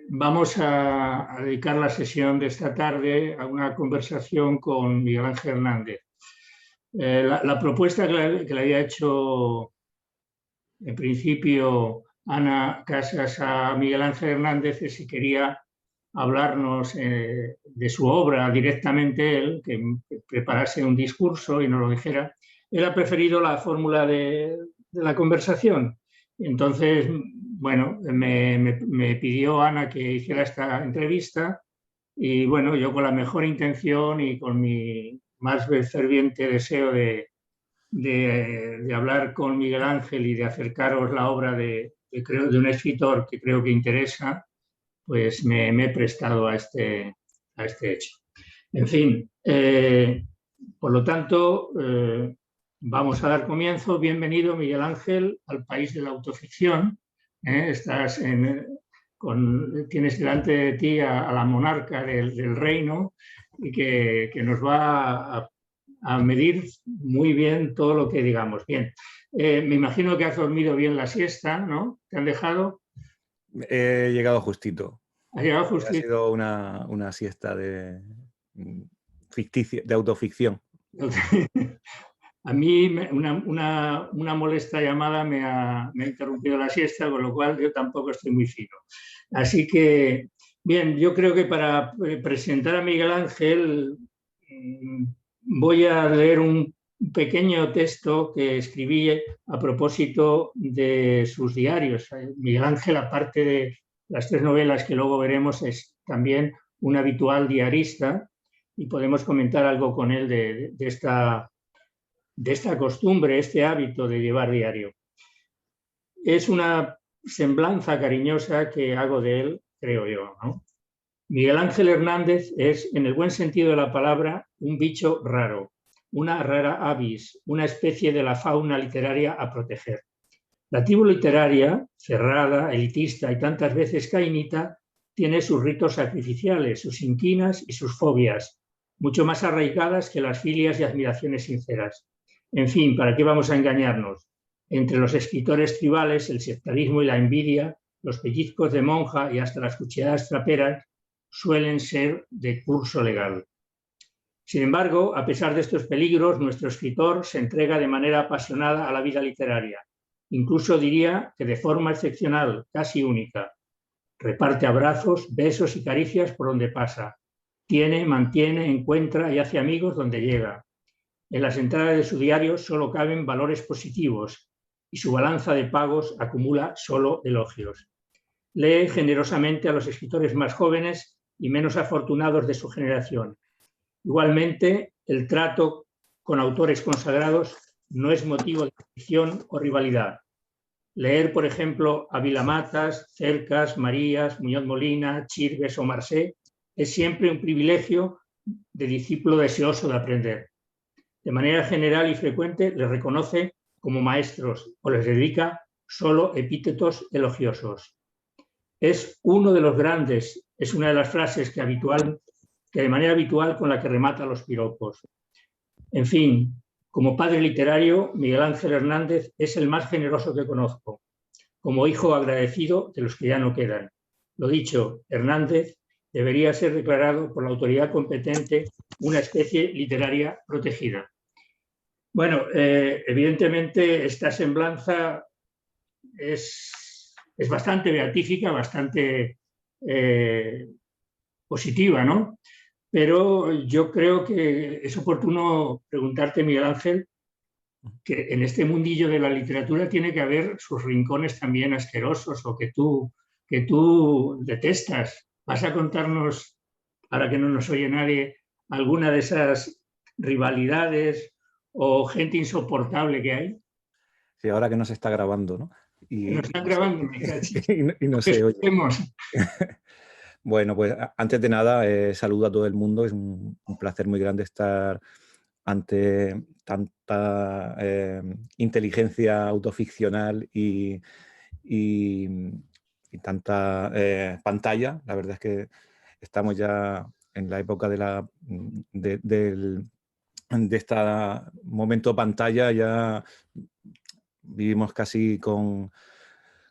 Vamos a dedicar la sesión de esta tarde a una conversación con Miguel Ángel Hernández. La propuesta que le había hecho en principio Ana Casas a Miguel Ángel Hernández es si quería hablarnos de su obra directamente él, que preparase un discurso y nos lo dijera. Él ha preferido la fórmula de la conversación. Entonces, bueno, me pidió Ana que hiciera esta entrevista y bueno, yo con la mejor intención y con mi más ferviente deseo de hablar con Miguel Ángel y de acercaros la obra de un escritor que creo que interesa, pues me he prestado a este hecho. En fin, por lo tanto, vamos a dar comienzo. Bienvenido, Miguel Ángel, al país de la autoficción. Tienes delante de ti a la monarca del reino y que nos va a medir muy bien todo lo que digamos. Bien, me imagino que has dormido bien la siesta, ¿no? ¿Te han dejado? He llegado justito. ¿Has llegado Ha justito? sido una siesta ficticia, de autoficción. A mí una molesta llamada me ha interrumpido la siesta, con lo cual yo tampoco estoy muy fino. Así que, bien, yo creo que para presentar a Miguel Ángel voy a leer un pequeño texto que escribí a propósito de sus diarios. Miguel Ángel, aparte de las 3 novelas que luego veremos, es también un habitual diarista y podemos comentar algo con él de esta costumbre, este hábito de llevar diario. Es una semblanza cariñosa que hago de él, creo yo, ¿no? Miguel Ángel Hernández es, en el buen sentido de la palabra, un bicho raro, una rara avis, una especie de la fauna literaria a proteger. La tribu literaria, cerrada, elitista y tantas veces cainita, tiene sus ritos sacrificiales, sus inquinas y sus fobias, mucho más arraigadas que las filias y admiraciones sinceras. En fin, ¿para qué vamos a engañarnos? Entre los escritores tribales, el sectarismo y la envidia, los pellizcos de monja y hasta las cuchilladas traperas suelen ser de curso legal. Sin embargo, a pesar de estos peligros, nuestro escritor se entrega de manera apasionada a la vida literaria. Incluso diría que de forma excepcional, casi única. Reparte abrazos, besos y caricias por donde pasa. Tiene, mantiene, encuentra y hace amigos donde llega. En las entradas de su diario solo caben valores positivos y su balanza de pagos acumula solo elogios. Lee generosamente a los escritores más jóvenes y menos afortunados de su generación. Igualmente, el trato con autores consagrados no es motivo de fricción o rivalidad. Leer, por ejemplo, a Vilamatas, Cercas, Marías, Muñoz Molina, Chirves o Marcé es siempre un privilegio de discípulo deseoso de aprender. De manera general y frecuente les reconoce como maestros o les dedica solo epítetos elogiosos. Es uno de los grandes, es una de las frases que de manera habitual con la que remata los piropos. En fin, como padre literario, Miguel Ángel Hernández es el más generoso que conozco, como hijo agradecido de los que ya no quedan. Lo dicho, Hernández debería ser declarado por la autoridad competente una especie literaria protegida. Bueno, evidentemente esta semblanza es bastante beatífica, bastante positiva, ¿no? Pero yo creo que es oportuno preguntarte, Miguel Ángel, que en este mundillo de la literatura tiene que haber sus rincones también asquerosos o que tú detestas. ¿Vas a contarnos, para que no nos oye nadie, alguna de esas rivalidades o gente insoportable que hay? Sí, ahora que no se está grabando, ¿no? Nos Y están no sé, grabando, me cachis. y no se oye. Bueno, pues antes de nada, saludo a todo el mundo. Es un placer muy grande estar ante tanta inteligencia autoficcional y tanta pantalla. La verdad es que estamos ya en la época de este momento pantalla, ya vivimos casi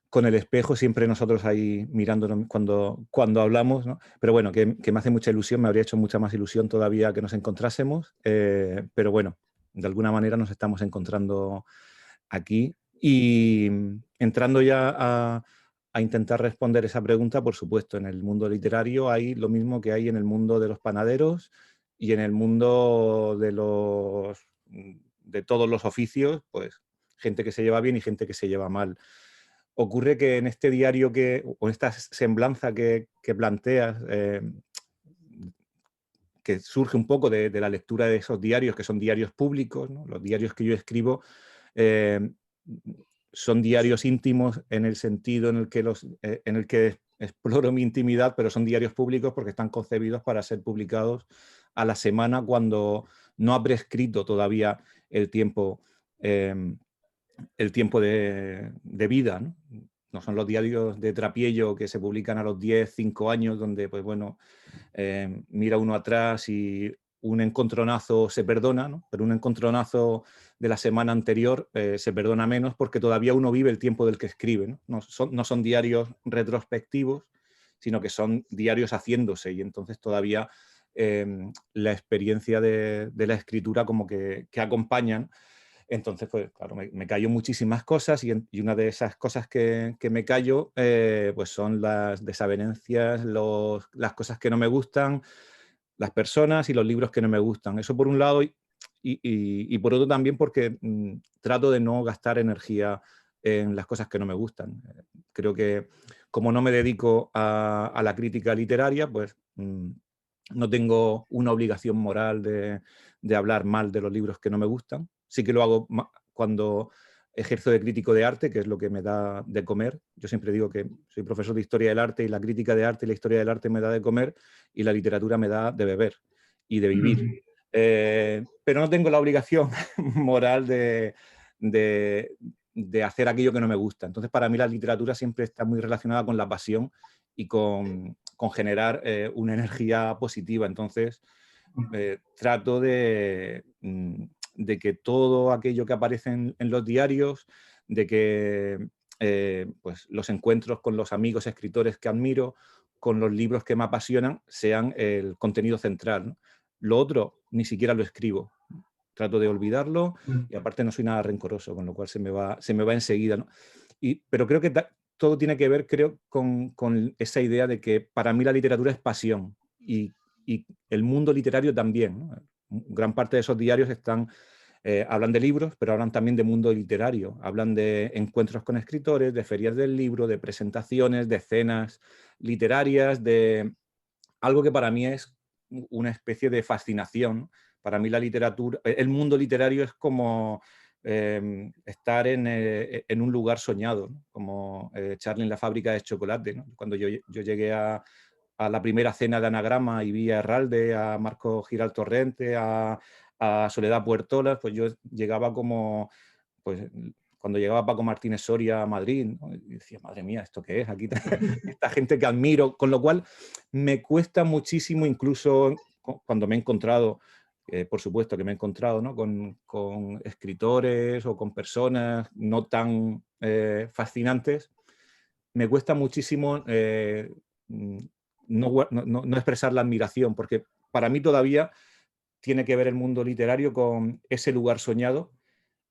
con el espejo, siempre nosotros ahí mirándonos cuando hablamos, ¿no? Pero bueno, que me hace mucha ilusión, me habría hecho mucha más ilusión todavía que nos encontrásemos, pero bueno, de alguna manera nos estamos encontrando aquí. Y entrando ya a intentar responder esa pregunta, por supuesto, en el mundo literario hay lo mismo que hay en el mundo de los panaderos y en el mundo de todos los oficios, pues gente que se lleva bien y gente que se lleva mal. Ocurre que en este diario o en esta semblanza que planteas, que surge un poco de la lectura de esos diarios, que son diarios públicos, ¿no? Los diarios que yo escribo son diarios íntimos en el sentido en el que exploro mi intimidad, pero son diarios públicos porque están concebidos para ser publicados a la semana cuando no ha prescrito todavía el tiempo de vida, ¿no? No son los diarios de Trapiello que se publican a los 10, 5 años, donde, pues bueno, mira uno atrás y un encontronazo se perdona, ¿no? Pero un encontronazo de la semana anterior se perdona menos porque todavía uno vive el tiempo del que escribe, ¿no? No son diarios retrospectivos, sino que son diarios haciéndose, y entonces todavía la experiencia de la escritura como que acompañan. Entonces, pues claro, me callo muchísimas cosas, y una de esas cosas que me callo pues son las desavenencias, las cosas que no me gustan, las personas y los libros que no me gustan. Eso por un lado, y por otro también porque trato de no gastar energía en las cosas que no me gustan. Creo que como no me dedico a la crítica literaria, pues no tengo una obligación moral de hablar mal de los libros que no me gustan. Sí que lo hago cuando ejerzo de crítico de arte, que es lo que me da de comer. Yo siempre digo que soy profesor de historia del arte, y la crítica de arte y la historia del arte me da de comer, y la literatura me da de beber y de vivir. Pero no tengo la obligación moral de hacer aquello que no me gusta. Entonces, para mí la literatura siempre está muy relacionada con la pasión y con generar una energía positiva. Entonces, trato de que todo aquello que aparece en los diarios, de que pues los encuentros con los amigos escritores que admiro, con los libros que me apasionan, sean el contenido central, ¿no? Lo otro ni siquiera lo escribo. Trato de olvidarlo, y aparte no soy nada rencoroso, con lo cual se me va enseguida, ¿no? Pero creo que todo tiene que ver, creo, con esa idea de que para mí la literatura es pasión, y el mundo literario también, ¿no? Gran parte de esos diarios hablan de libros, pero hablan también de mundo literario. Hablan de encuentros con escritores, de ferias del libro, de presentaciones, de cenas literarias, de algo que para mí es una especie de fascinación. Para mí la literatura, el mundo literario es como estar en un lugar soñado, ¿no? Como Charlie en la fábrica de chocolate, ¿no? Cuando yo llegué a la primera cena de Anagrama y vi a Herralde, a Marco Giral Torrente, a Soledad Puertolas, pues yo llegaba como, pues cuando llegaba Paco Martínez Soria a Madrid, ¿no? Y decía, madre mía, ¿esto qué es? Aquí esta gente que admiro, con lo cual me cuesta muchísimo, incluso cuando me he encontrado, por supuesto que me he encontrado, ¿no? con escritores o con personas no tan fascinantes, me cuesta muchísimo no expresar la admiración, porque para mí todavía tiene que ver el mundo literario con ese lugar soñado,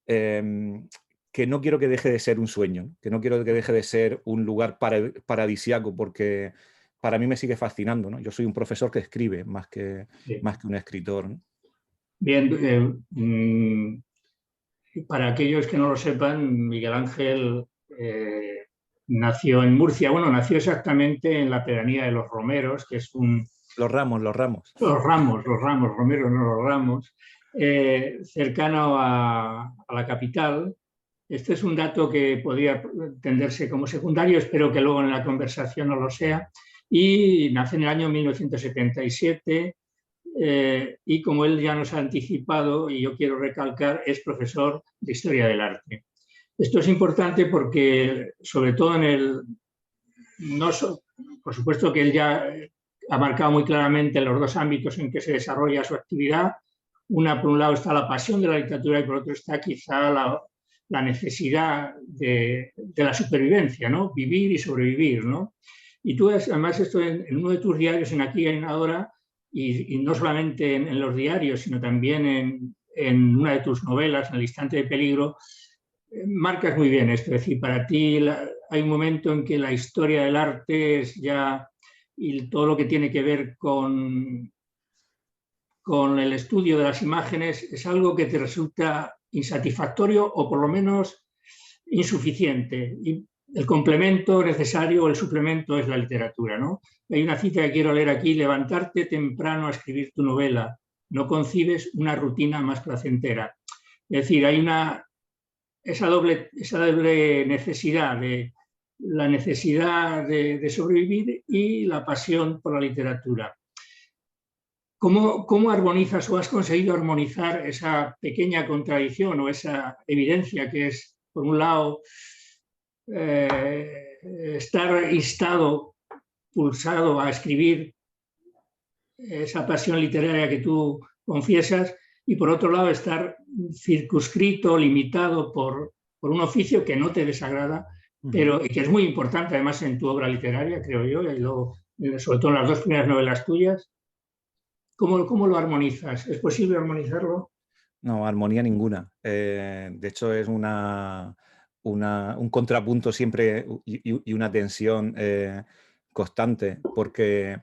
que no quiero que deje de ser un sueño, ¿no? Que no quiero que deje de ser un lugar paradisíaco, porque para mí me sigue fascinando, ¿no? Yo soy un profesor que escribe más que un escritor, ¿no? Bien, para aquellos que no lo sepan, Miguel Ángel nació en Murcia. Bueno, nació exactamente en la pedanía de Los Romeros, que es Los Ramos. Los Ramos, Romeros, no Los Ramos, cercano a la capital. Este es un dato que podría entenderse como secundario, espero que luego en la conversación no lo sea. Y nace en el año 1977, y como él ya nos ha anticipado, y yo quiero recalcar, es profesor de Historia del Arte. Esto es importante porque, sobre todo por supuesto que él ya ha marcado muy claramente los dos ámbitos en que se desarrolla su actividad. Por un lado está la pasión de la literatura, y por otro está quizá la necesidad de la supervivencia, ¿no? Vivir y sobrevivir, ¿no? Y tú, además, esto en uno de tus diarios, en Aquí y en Ahora, y no solamente en los diarios, sino también en una de tus novelas, En el instante de peligro, marcas muy bien esto. Es decir, para ti hay un momento en que la historia del arte es ya, y todo lo que tiene que ver con el estudio de las imágenes, es algo que te resulta insatisfactorio o por lo menos insuficiente. Y el complemento necesario o el suplemento es la literatura, ¿no? Hay una cita que quiero leer aquí: levantarte temprano a escribir tu novela, no concibes una rutina más placentera. Es decir, hay esa doble necesidad, la necesidad de sobrevivir y la pasión por la literatura. ¿Cómo armonizas o has conseguido armonizar esa pequeña contradicción o esa evidencia que es, por un lado, estar instado, pulsado a escribir esa pasión literaria que tú confiesas, y por otro lado estar circunscrito, limitado por un oficio que no te desagrada, pero y que es muy importante además en tu obra literaria, creo yo, y sobre todo en las dos primeras novelas tuyas? ¿Cómo lo armonizas? ¿Es posible armonizarlo? No, armonía ninguna. De hecho, es un contrapunto siempre y una tensión constante, porque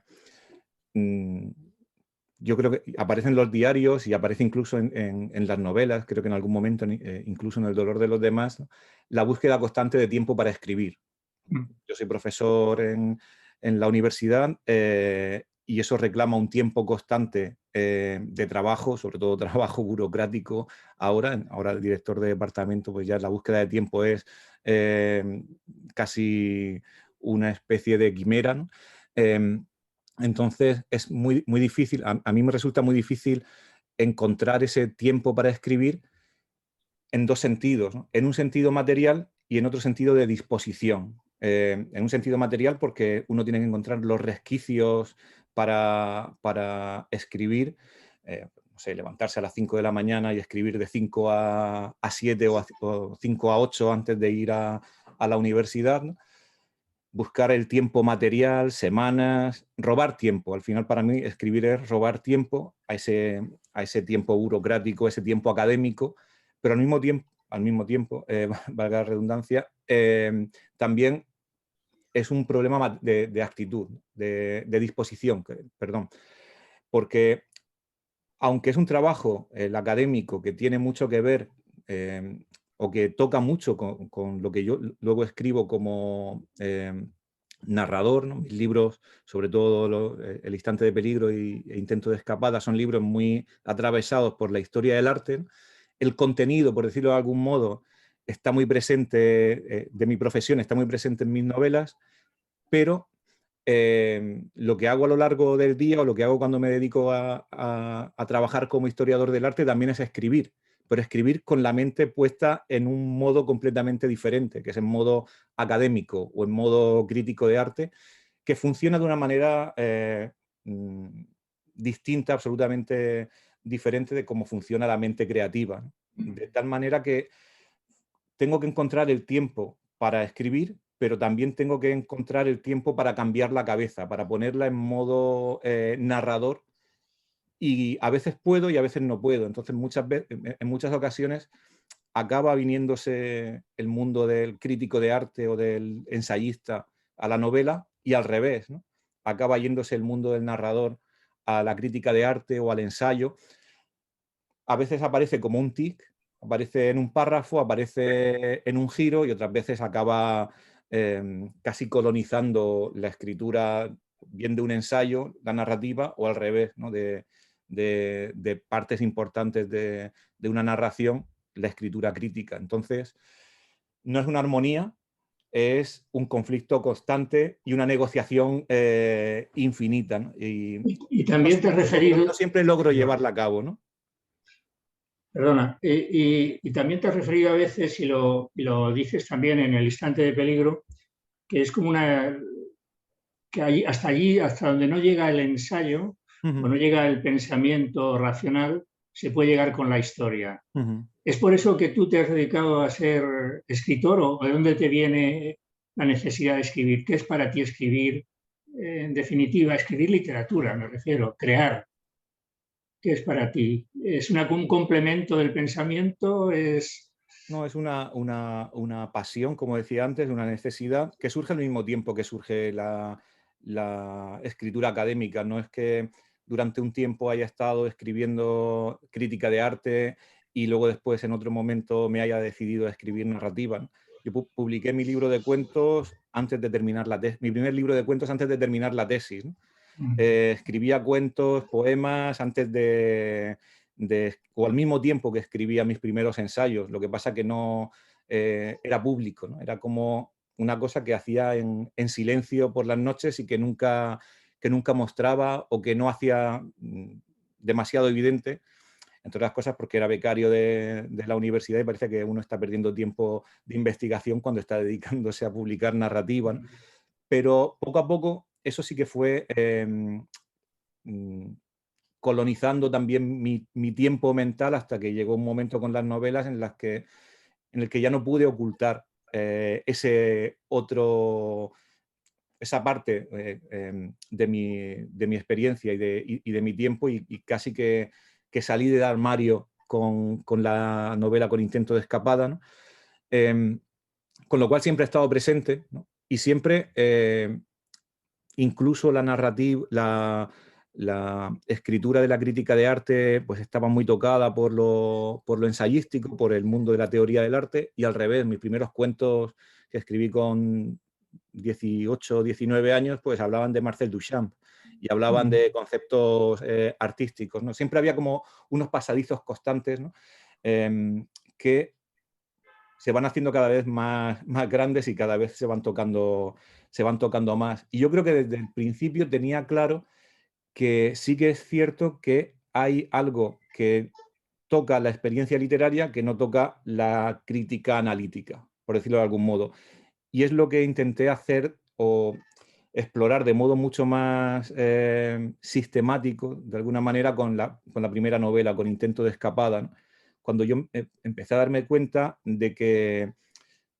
yo creo que aparecen los diarios y aparece incluso en las novelas, creo que en algún momento, incluso en El dolor de los demás, ¿no?, la búsqueda constante de tiempo para escribir. Yo soy profesor en la universidad y eso reclama un tiempo constante de trabajo, sobre todo trabajo burocrático. Ahora el director de departamento, pues ya la búsqueda de tiempo es casi una especie de quimera, ¿no? Entonces es muy, muy difícil, a mí me resulta muy difícil encontrar ese tiempo para escribir en dos sentidos, ¿no? En un sentido material y en otro sentido de disposición. En un sentido material porque uno tiene que encontrar los resquicios para escribir, no sé, levantarse a las 5 de la mañana y escribir de 5 a 7 o 5 a 8 antes de ir a la universidad, ¿no? Buscar el tiempo material, semanas, robar tiempo. Al final, para mí, escribir es robar tiempo a ese tiempo burocrático, ese tiempo académico, pero al mismo tiempo, valga la redundancia, también es un problema de actitud, de disposición, perdón. Porque aunque es un trabajo, el académico, que tiene mucho que ver o que toca mucho con lo que yo luego escribo como narrador, ¿no? Mis libros, sobre todo El instante de peligro e Intento de escapada, son libros muy atravesados por la historia del arte, ¿no? El contenido, por decirlo de algún modo, está muy presente, de mi profesión, está muy presente en mis novelas, pero lo que hago a lo largo del día o lo que hago cuando me dedico a trabajar como historiador del arte también es escribir, pero escribir con la mente puesta en un modo completamente diferente, que es en modo académico o en modo crítico de arte, que funciona de una manera distinta, absolutamente diferente de cómo funciona la mente creativa, ¿no? De tal manera que tengo que encontrar el tiempo para escribir, pero también tengo que encontrar el tiempo para cambiar la cabeza, para ponerla en modo narrador, y a veces puedo y a veces no puedo. Entonces, en muchas ocasiones acaba viniéndose el mundo del crítico de arte o del ensayista a la novela y al revés, ¿no? Acaba yéndose el mundo del narrador a la crítica de arte o al ensayo. A veces aparece como un tic, aparece en un párrafo, aparece en un giro y otras veces acaba casi colonizando la escritura, bien de un ensayo, la narrativa, o al revés, ¿no? de partes importantes de una narración, la escritura crítica. Entonces, no es una armonía, es un conflicto constante y una negociación infinita, ¿no? Y también te has referido... No siempre logro llevarla a cabo, ¿no? Perdona, y también te has referido a veces, y lo dices también en El instante de peligro, que es como que hasta allí, hasta donde no llega el ensayo, o no llega el pensamiento racional, se puede llegar con la historia. Ujú. ¿Es por eso que tú te has dedicado a ser escritor o de dónde te viene la necesidad de escribir? ¿Qué es para ti escribir? En definitiva, escribir literatura, me refiero, crear. ¿Qué es para ti? ¿Es un complemento del pensamiento? ¿Es... No, es una pasión, como decía antes, una necesidad que surge al mismo tiempo que surge la escritura académica. No es que durante un tiempo haya estado escribiendo crítica de arte y luego después en otro momento me haya decidido a escribir narrativa, ¿no? Yo publiqué mi libro de cuentos antes de terminar mi primer libro de cuentos antes de terminar la tesis, ¿no? Escribía cuentos, poemas antes o al mismo tiempo que escribía mis primeros ensayos. Lo que pasa que no era público, ¿no? Era como una cosa que hacía en silencio por las noches y que nunca mostraba o que no hacía demasiado evidente, entre otras cosas porque era becario de la universidad y parece que uno está perdiendo tiempo de investigación cuando está dedicándose a publicar narrativa, ¿no? Pero poco a poco eso sí que fue colonizando también mi tiempo mental hasta que llegó un momento con las novelas en el que ya no pude ocultar esa parte de mi experiencia y de mi tiempo y casi que salí del armario con la novela Con intento de escapada, ¿no? Con lo cual siempre he estado presente, ¿no? Y siempre incluso la narrativa, la escritura de la crítica de arte pues estaba muy tocada por lo ensayístico, por el mundo de la teoría del arte, y al revés, mis primeros cuentos que escribí con 18 o 19 años pues hablaban de Marcel Duchamp y hablaban de conceptos artísticos, ¿no? Siempre había como unos pasadizos constantes, ¿no? Que se van haciendo cada vez más grandes y cada vez se van tocando más. Y yo creo que desde el principio tenía claro que sí que es cierto que hay algo que toca la experiencia literaria que no toca la crítica analítica, por decirlo de algún modo. Y es lo que intenté hacer o explorar de modo mucho más sistemático, de alguna manera, con la primera novela, con Intento de escapada, ¿no? Cuando yo empecé a darme cuenta de que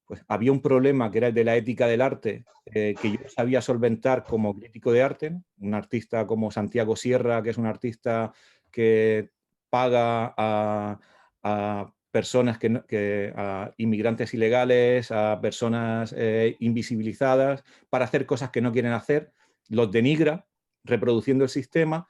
pues, había un problema que era el de la ética del arte, que yo sabía solventar como crítico de arte, ¿no? Un artista como Santiago Sierra, que es un artista que paga a personas a inmigrantes ilegales, a personas invisibilizadas, para hacer cosas que no quieren hacer, los denigra, reproduciendo el sistema,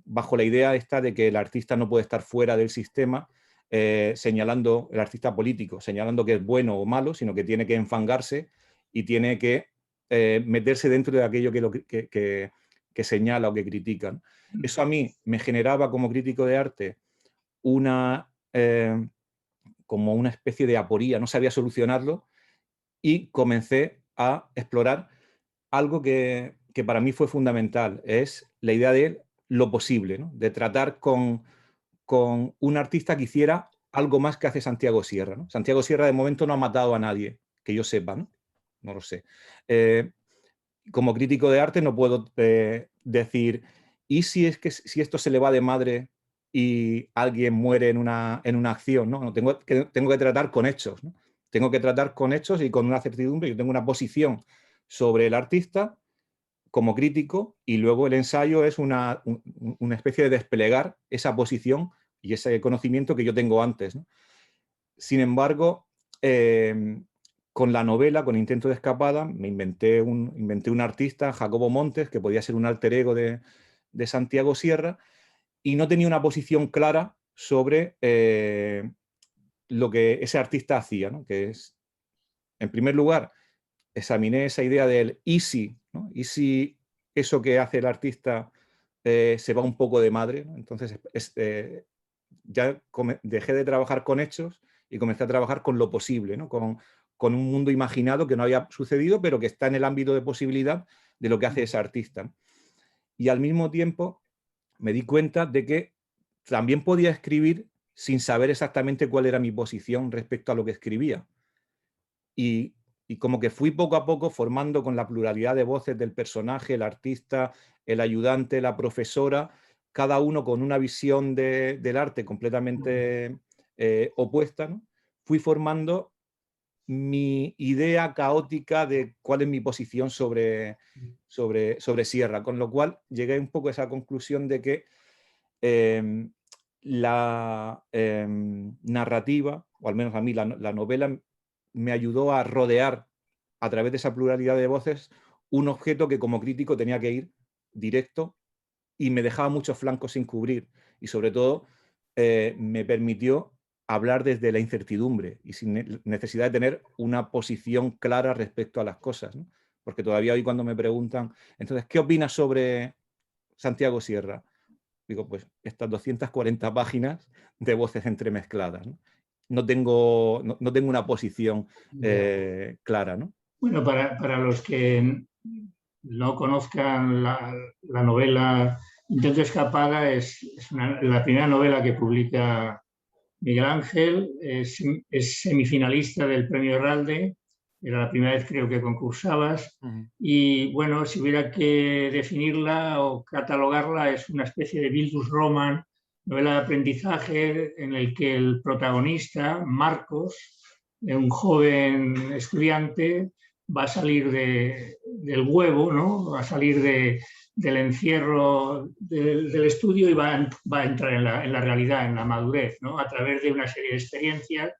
bajo la idea esta de que el artista no puede estar fuera del sistema, señalando, el artista político, señalando que es bueno o malo, sino que tiene que enfangarse y tiene que meterse dentro de aquello que señala o que critica, ¿no? Eso a mí me generaba como crítico de arte como una especie de aporía, no sabía solucionarlo y comencé a explorar algo que para mí fue fundamental, es la idea de lo posible, ¿no? De tratar con un artista que hiciera algo más que hace Santiago Sierra, ¿no? Santiago Sierra de momento no ha matado a nadie, que yo sepa, ¿no? No lo sé. Como crítico de arte no puedo decir, ¿y si es que si esto se le va de madre y alguien muere en una acción? ¿No? Tengo que tratar con hechos, ¿no? Tengo que tratar con hechos y con una certidumbre. Yo tengo una posición sobre el artista como crítico y luego el ensayo es una especie de desplegar esa posición y ese conocimiento que yo tengo antes, ¿no? Sin embargo, con la novela, con Intento de escapada, inventé un artista, Jacobo Montes, que podía ser un alter ego de Santiago Sierra, y no tenía una posición clara sobre lo que ese artista hacía, ¿no? Que es, en primer lugar, examiné esa idea del ¿y si? ¿No? ¿Y si eso que hace el artista se va un poco de madre? ¿No? Entonces, ya dejé de trabajar con hechos y comencé a trabajar con lo posible, ¿no? Con un mundo imaginado que no había sucedido, pero que está en el ámbito de posibilidad de lo que hace ese artista, ¿no? Y al mismo tiempo me di cuenta de que también podía escribir sin saber exactamente cuál era mi posición respecto a lo que escribía. Y, y como que fui poco a poco formando con la pluralidad de voces del personaje, el artista, el ayudante, la profesora, cada uno con una visión del arte completamente opuesta, ¿no? Fui formando mi idea caótica de cuál es mi posición sobre Sierra, con lo cual llegué un poco a esa conclusión de que la narrativa, o al menos a mí la novela, me ayudó a rodear a través de esa pluralidad de voces un objeto que como crítico tenía que ir directo y me dejaba muchos flancos sin cubrir, y sobre todo me permitió hablar desde la incertidumbre y sin necesidad de tener una posición clara respecto a las cosas, ¿no? Porque todavía hoy cuando me preguntan, entonces, ¿qué opinas sobre Santiago Sierra? Digo, pues estas 240 páginas de voces entremezcladas, ¿no? No tengo una posición clara, ¿no? Bueno, para los que no conozcan la novela Intento Escapada, es la primera novela que publica Miguel Ángel, es semifinalista del Premio Herralde, era la primera vez creo que concursabas, y bueno, si hubiera que definirla o catalogarla, es una especie de Bildungsroman, novela de aprendizaje en el que el protagonista, Marcos, un joven estudiante, va a salir del huevo, ¿no? Va a salir del encierro del estudio y va a entrar en la realidad, en la madurez, ¿no? A través de una serie de experiencias,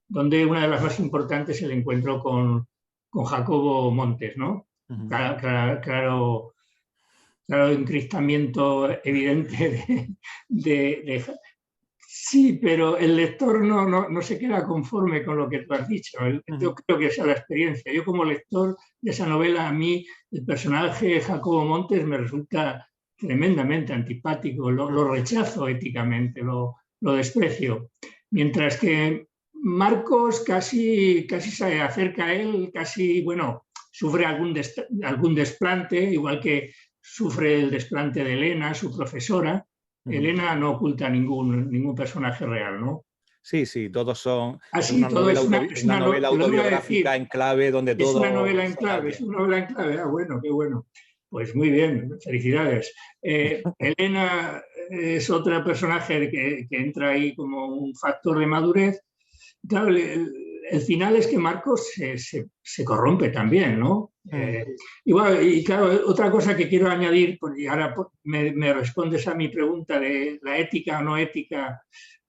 donde una de las más importantes es el encuentro con Jacobo Montes, ¿no? Claro, encristamiento evidente de sí, pero el lector no se queda conforme con lo que tú has dicho. Yo creo que esa es la experiencia. Yo como lector de esa novela, a mí el personaje de Jacobo Montes me resulta tremendamente antipático, lo rechazo éticamente, lo desprecio. Mientras que Marcos casi se acerca a él, casi, bueno, sufre algún desplante, igual que sufre el desplante de Elena, su profesora. Elena no oculta ningún personaje real, ¿no? Sí, sí, todos son... Es Así, una todo novela, es una novela te lo iba a decir, autobiográfica en clave donde es una todo novela en se habla clave, bien. es una novela en clave. Ah, bueno, qué bueno. Pues muy bien, felicidades. Elena es otra personaje que entra ahí como un factor de madurez. Claro, el final es que Marcos se corrompe también, ¿no? Y claro, otra cosa que quiero añadir, y ahora me respondes a mi pregunta de la ética o no ética,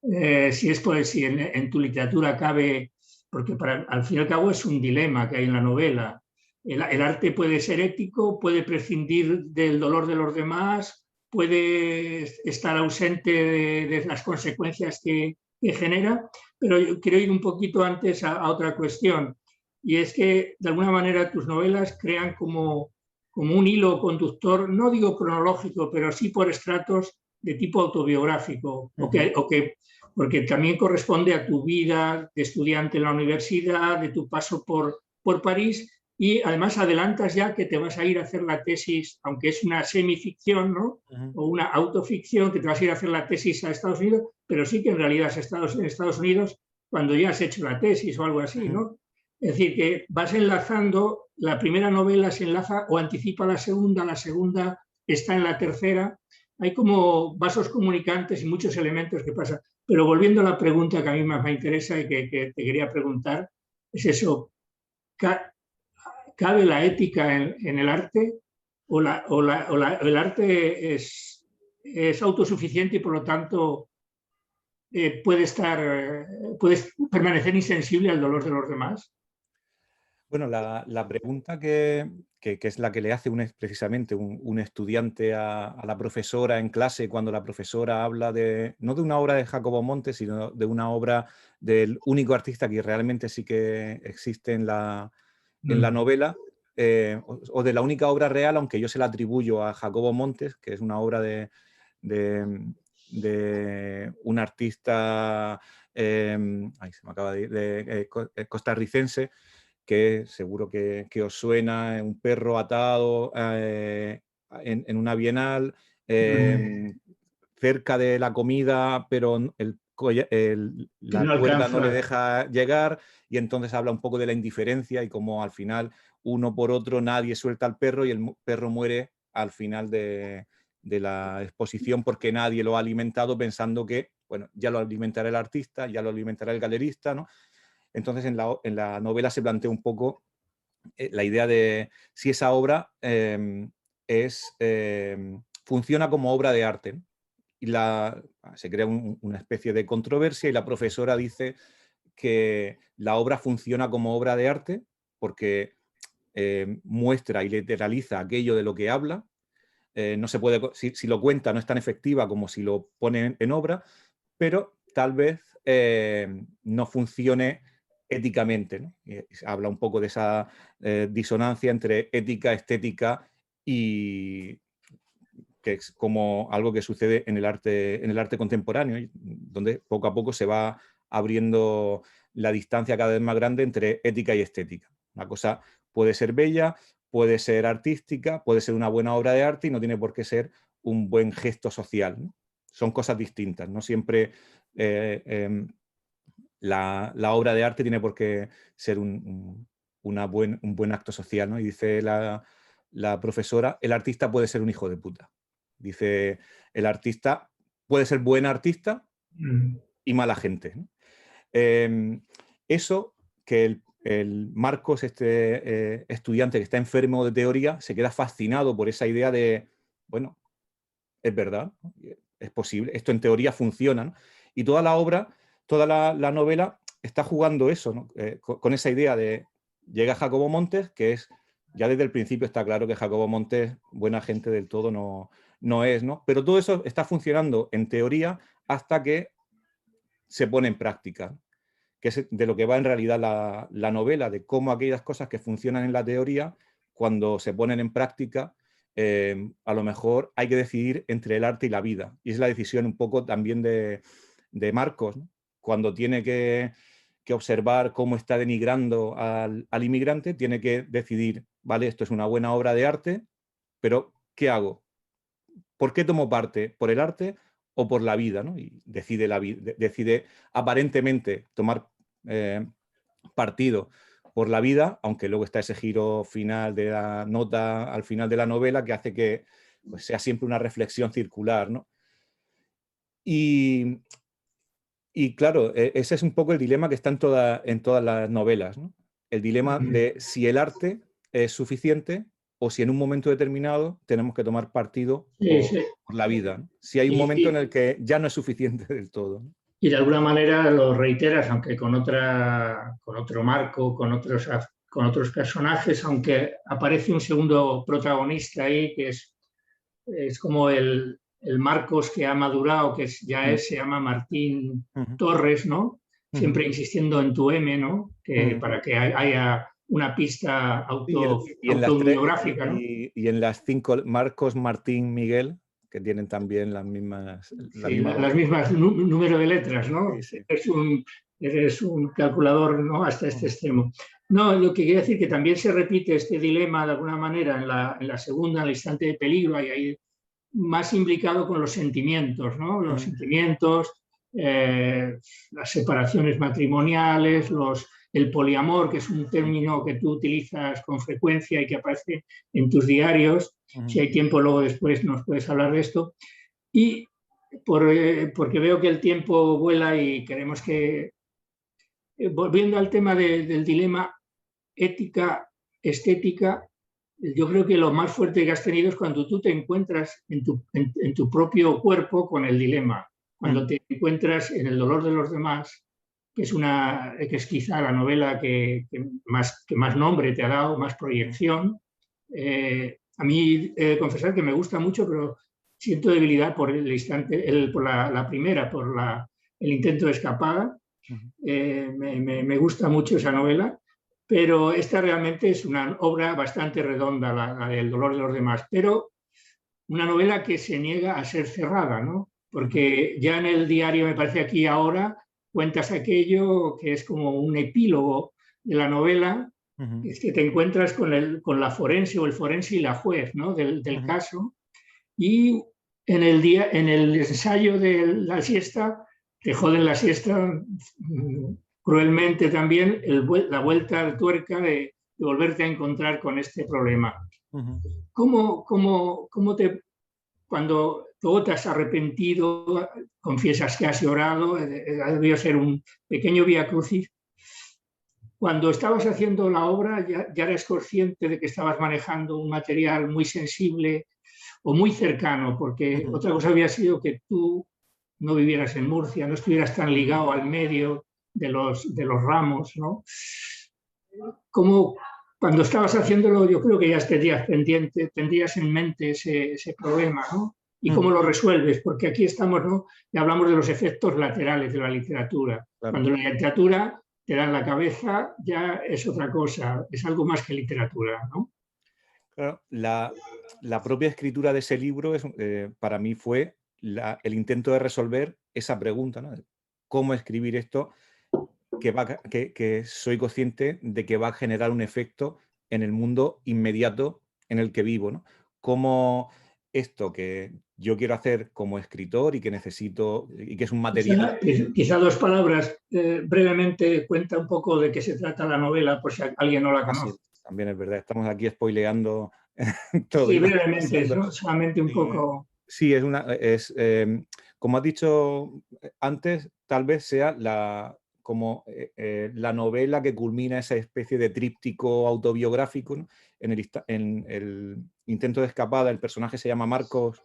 si en tu literatura cabe, porque al fin y al cabo es un dilema que hay en la novela. El arte puede ser ético, puede prescindir del dolor de los demás, puede estar ausente de las consecuencias que genera, pero yo quiero ir un poquito antes a otra cuestión, y es que de alguna manera tus novelas crean como un hilo conductor, no digo cronológico, pero sí por estratos de tipo autobiográfico, porque también corresponde a tu vida de estudiante en la universidad, de tu paso por París, y además adelantas ya que te vas a ir a hacer la tesis, aunque es una semificción, ¿no? O una autoficción, que te vas a ir a hacer la tesis a Estados Unidos, pero sí que en realidad has estado en Estados Unidos cuando ya has hecho la tesis o algo así, ¿no? Es decir, que vas enlazando, la primera novela se enlaza o anticipa la segunda está en la tercera, hay como vasos comunicantes y muchos elementos que pasan. Pero volviendo a la pregunta que a mí más me interesa y que te quería preguntar, es eso, ¿cabe la ética en el arte o el arte es autosuficiente y por lo tanto puedes permanecer insensible al dolor de los demás? Bueno, la pregunta que es la que le hace precisamente un estudiante a la profesora en clase cuando la profesora habla no de una obra de Jacobo Montes, sino de una obra del único artista que realmente sí que existe en la novela, o de la única obra real, aunque yo se la atribuyo a Jacobo Montes, que es una obra de un artista se me acaba costarricense, que seguro que os suena, un perro atado en una bienal, cerca de la comida, pero Que la no cuerda no le alcanza. deja llegar, y entonces habla un poco de la indiferencia y cómo al final, uno por otro, nadie suelta al perro y el perro muere al final la exposición porque nadie lo ha alimentado pensando que, bueno, ya lo alimentará el artista, ya lo alimentará el galerista, ¿no? Entonces en la novela se plantea un poco la idea de si esa obra funciona como obra de arte, ¿no? Y se crea una especie de controversia y la profesora dice que la obra funciona como obra de arte porque muestra y literaliza aquello de lo que habla. No se puede, si lo cuenta no es tan efectiva como si lo pone en obra, pero tal vez no funcione éticamente, ¿no? Habla un poco de esa disonancia entre ética, estética y que es como algo que sucede en el arte contemporáneo, donde poco a poco se va abriendo la distancia cada vez más grande entre ética y estética. Una cosa puede ser bella, puede ser artística, puede ser una buena obra de arte y no tiene por qué ser un buen gesto social, ¿no? Son cosas distintas, no siempre la obra de arte tiene por qué ser un buen acto social, ¿no? Y dice la profesora, el artista puede ser un hijo de puta. Dice, el artista puede ser buen artista y mala gente, ¿no? Eso que el Marcos, este estudiante que está enfermo de teoría, se queda fascinado por esa idea de, bueno, es verdad, ¿no? Es posible, esto en teoría funciona, ¿no? Y toda la obra, toda la novela está jugando eso, ¿no? Con esa idea de, llega Jacobo Montes, que es, ya desde el principio está claro que Jacobo Montes, buena gente del todo no es, ¿no? Pero todo eso está funcionando en teoría hasta que se pone en práctica, que es de lo que va en realidad la novela, de cómo aquellas cosas que funcionan en la teoría, cuando se ponen en práctica, a lo mejor hay que decidir entre el arte y la vida. Y es la decisión un poco también de Marcos, ¿no? Cuando tiene que observar cómo está denigrando al inmigrante, tiene que decidir, vale, esto es una buena obra de arte, pero ¿qué hago? ¿Por qué tomo parte? ¿Por el arte o por la vida, ¿no? Y decide aparentemente tomar partido por la vida, aunque luego está ese giro final de la nota al final de la novela que hace que pues, sea siempre una reflexión circular, ¿no? Y claro, ese es un poco el dilema que está en todas las novelas, ¿no? El dilema de si el arte es suficiente o si en un momento determinado tenemos que tomar partido por la vida, ¿no? Si hay un momento en el que ya no es suficiente del todo, ¿no? Y de alguna manera lo reiteras, aunque con otro marco, con otros personajes, aunque aparece un segundo protagonista ahí, que es como el Marcos que ha madurado, que se llama Martín Torres, ¿no? Siempre insistiendo en tu M, ¿no? Para que haya una pista autobiográfica, ¿no? Y en las 5, Marcos, Martín, Miguel, que tienen también las mismas número de letras, ¿no? Sí, sí. Eres un calculador, ¿no? Hasta este extremo. No, lo que quiero decir que también se repite este dilema de alguna manera en la segunda, en el instante de peligro, y ahí más implicado con los sentimientos, ¿no? Los sentimientos, las separaciones matrimoniales, el poliamor, que es un término que tú utilizas con frecuencia y que aparece en tus diarios. Si hay tiempo, luego después nos puedes hablar de esto. Y porque veo que el tiempo vuela y queremos que, volviendo al tema del dilema ética, estética, yo creo que lo más fuerte que has tenido es cuando tú te encuentras en tu propio cuerpo con el dilema, cuando te encuentras en el dolor de los demás, que es quizá la novela que más nombre te ha dado, más proyección. A mí he de confesar que me gusta mucho, pero siento debilidad por el instante, por la primera, por el intento de escapada. Me gusta mucho esa novela, pero esta realmente es una obra bastante redonda, la del dolor de los demás, pero una novela que se niega a ser cerrada, ¿no? Porque ya en el diario, me parece aquí ahora, cuentas aquello que es como un epílogo de la novela, es que te encuentras con la forense o el forense y la juez, ¿no? del caso, y en el ensayo de la siesta te joden la siesta cruelmente también, la vuelta de tuerca de volverte a encontrar con este problema. ¿Cómo cuando luego te has arrepentido, confiesas que has llorado, ha debido ser un pequeño vía crucis. Cuando estabas haciendo la obra, ya eres consciente de que estabas manejando un material muy sensible o muy cercano, porque otra cosa había sido que tú no vivieras en Murcia, no estuvieras tan ligado al medio de los ramos, ¿no? Como cuando estabas haciéndolo, yo creo que ya tendrías pendiente, tendrías en mente ese problema, ¿no? Y cómo lo resuelves, porque aquí estamos, ¿no? Y hablamos de los efectos laterales de la literatura. Claro. Cuando la literatura te da en la cabeza, ya es otra cosa, es algo más que literatura, ¿no? Claro, la propia escritura de ese libro para mí fue el intento de resolver esa pregunta, ¿no? ¿Cómo escribir esto que soy consciente de que va a generar un efecto en el mundo inmediato en el que vivo, ¿no? Cómo esto que yo quiero hacer como escritor y que necesito y que es un material. Quizá dos palabras. Brevemente cuenta un poco de qué se trata la novela, por si alguien no la Sí, conoce. también es verdad, estamos aquí spoileando todo. Sí, brevemente, solamente un poco. Sí, como has dicho antes, tal vez sea como la novela que culmina esa especie de tríptico autobiográfico, ¿no? En el intento de escapada, el personaje se llama Marcos,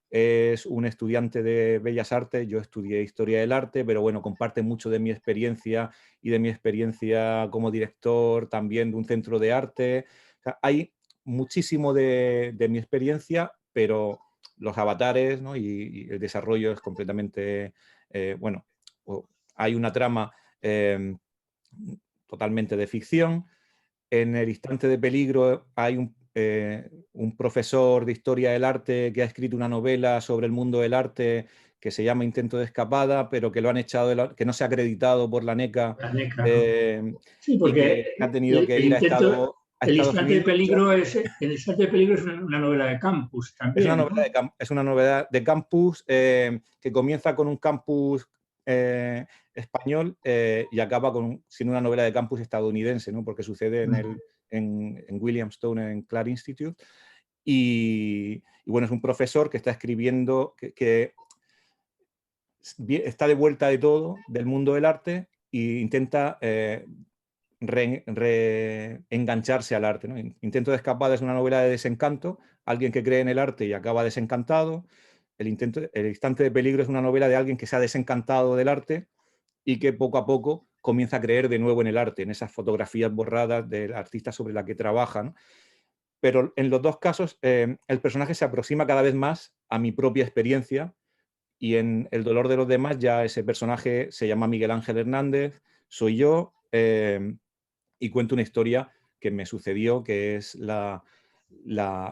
es un estudiante de Bellas Artes, yo estudié Historia del Arte, pero bueno, comparte mucho de mi experiencia y de mi experiencia como director también de un centro de arte. O sea, hay muchísimo de mi experiencia, pero los avatares, ¿no? y el desarrollo es completamente, bueno, hay una trama totalmente de ficción. En el instante de peligro hay un profesor de historia del arte que ha escrito una novela sobre el mundo del arte que se llama Intento de escapada, pero que lo han echado, que no se ha acreditado por la NECA, La NECA, ¿no? Sí, y porque que ha tenido que ir a el Estados instante de Unidos. peligro es una novela de campus Es una también, novela ¿no? es una novela de campus que comienza con un campus español y acaba siendo una novela de campus estadounidense, ¿no? Porque sucede en Williamstown, en Clark Institute. Y bueno, es un profesor que está escribiendo, que está de vuelta de todo, del mundo del arte, e intenta reengancharse al arte, ¿no? Intento de escapada es una novela de desencanto, alguien que cree en el arte y acaba desencantado. El instante de peligro es una novela de alguien que se ha desencantado del arte y que poco a poco comienza a creer de nuevo en el arte, en esas fotografías borradas del artista sobre la que trabaja, ¿no? Pero en los dos casos el personaje se aproxima cada vez más a mi propia experiencia y en El dolor de los demás ya ese personaje se llama Miguel Ángel Hernández, soy yo, y cuento una historia que me sucedió, que es la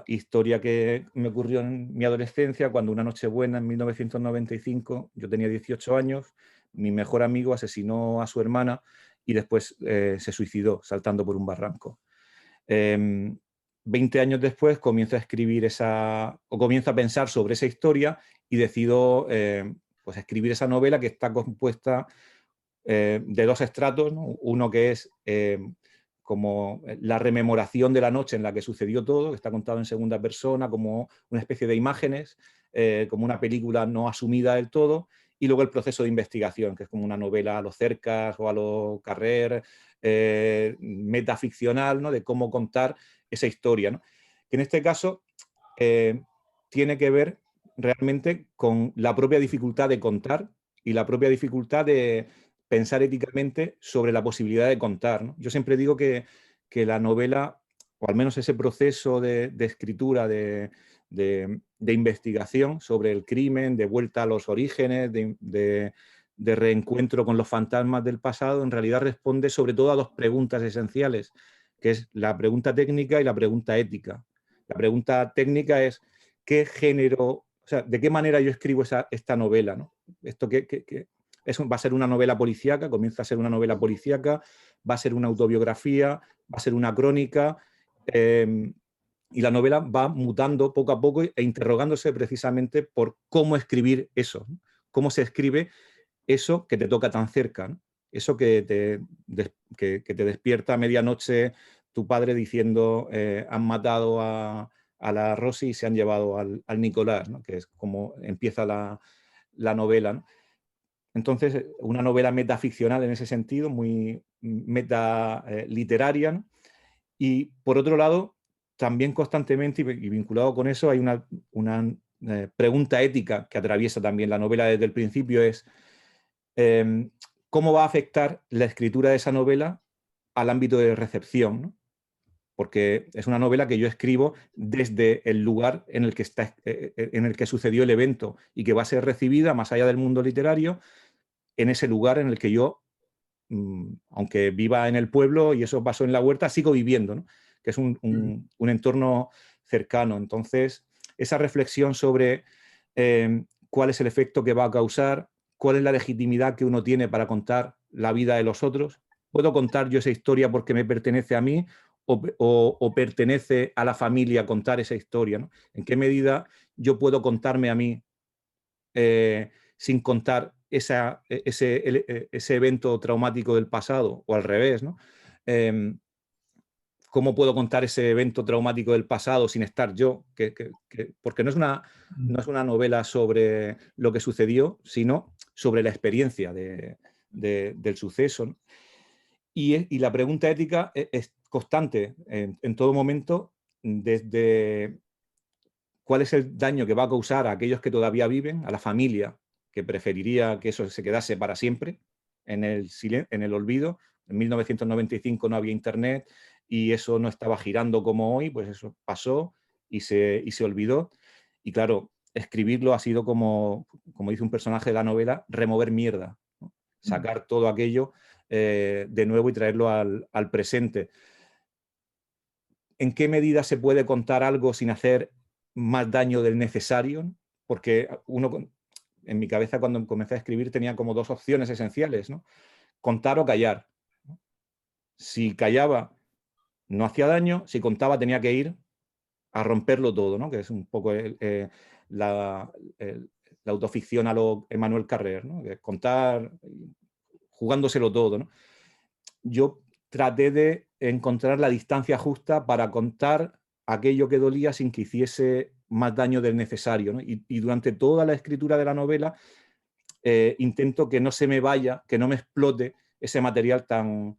historia que me ocurrió en mi adolescencia, cuando una Nochebuena en 1995, yo tenía 18 años, mi mejor amigo asesinó a su hermana y después se suicidó saltando por un barranco. 20 años después comienzo a escribir comienzo a pensar sobre esa historia y decido pues escribir esa novela que está compuesta de dos estratos, ¿no? Uno que es como la rememoración de la noche en la que sucedió todo, que está contado en segunda persona, como una especie de imágenes, como una película no asumida del todo, y luego el proceso de investigación, que es como una novela a lo Cercas o a lo Carrer, metaficcional, ¿no? De cómo contar esa historia, ¿no? Que en este caso tiene que ver realmente con la propia dificultad de contar y la propia dificultad de pensar éticamente sobre la posibilidad de contar, ¿no? Yo siempre digo que la novela, o al menos ese proceso de escritura, de investigación sobre el crimen, de vuelta a los orígenes, de reencuentro con los fantasmas del pasado, en realidad responde sobre todo a dos preguntas esenciales, que es la pregunta técnica y la pregunta ética. La pregunta técnica es qué género, o sea, de qué manera yo escribo esta novela, ¿no? Esto va a ser una novela policíaca, comienza a ser una novela policíaca, va a ser una autobiografía, va a ser una crónica, y la novela va mutando poco a poco e interrogándose precisamente por cómo escribir eso, ¿no? Cómo se escribe eso que te toca tan cerca, ¿no? Eso que te despierta a medianoche tu padre diciendo han matado a a la Rosy y se han llevado al Nicolás, ¿no? Que es como empieza la novela, ¿no? Entonces, una novela metaficcional en ese sentido, muy literaria, ¿no? Y por otro lado, también constantemente y vinculado con eso, hay una pregunta ética que atraviesa también la novela desde el principio, es cómo va a afectar la escritura de esa novela al ámbito de recepción, ¿no? Porque es una novela que yo escribo desde el lugar en el que sucedió el evento y que va a ser recibida, más allá del mundo literario, en ese lugar en el que yo, aunque viva en el pueblo y eso pasó en la huerta, sigo viviendo, ¿no? Que es un entorno cercano. Entonces, esa reflexión sobre cuál es el efecto que va a causar, cuál es la legitimidad que uno tiene para contar la vida de los otros. ¿Puedo contar yo esa historia porque me pertenece a mí o pertenece a la familia contar esa historia, ¿no? ¿En qué medida yo puedo contarme a mí sin contar ese evento traumático del pasado, o al revés, ¿no? ¿Cómo puedo contar ese evento traumático del pasado sin estar yo? Porque no es una novela sobre lo que sucedió, sino sobre la experiencia del suceso, ¿no? Y la pregunta ética es constante en todo momento, desde cuál es el daño que va a causar a aquellos que todavía viven, a la familia, que preferiría que eso se quedase para siempre en el olvido. En 1995 no había internet y eso no estaba girando como hoy, pues eso pasó y se olvidó. Y claro, escribirlo ha sido como dice un personaje de la novela, remover mierda, ¿no? Sacar todo aquello de nuevo y traerlo al presente. ¿En qué medida se puede contar algo sin hacer más daño del necesario? Porque en mi cabeza cuando comencé a escribir tenía como dos opciones esenciales, ¿no? Contar o callar. Si callaba no hacía daño, si contaba tenía que ir a romperlo todo, ¿no? Que es un poco la autoficción a lo Emmanuel Carrère, ¿no? Que es contar jugándoselo todo, ¿no? Yo traté de encontrar la distancia justa para contar aquello que dolía sin que hiciese más daño del necesario, ¿no? Y durante toda la escritura de la novela intento que no se me vaya, que no me explote ese material tan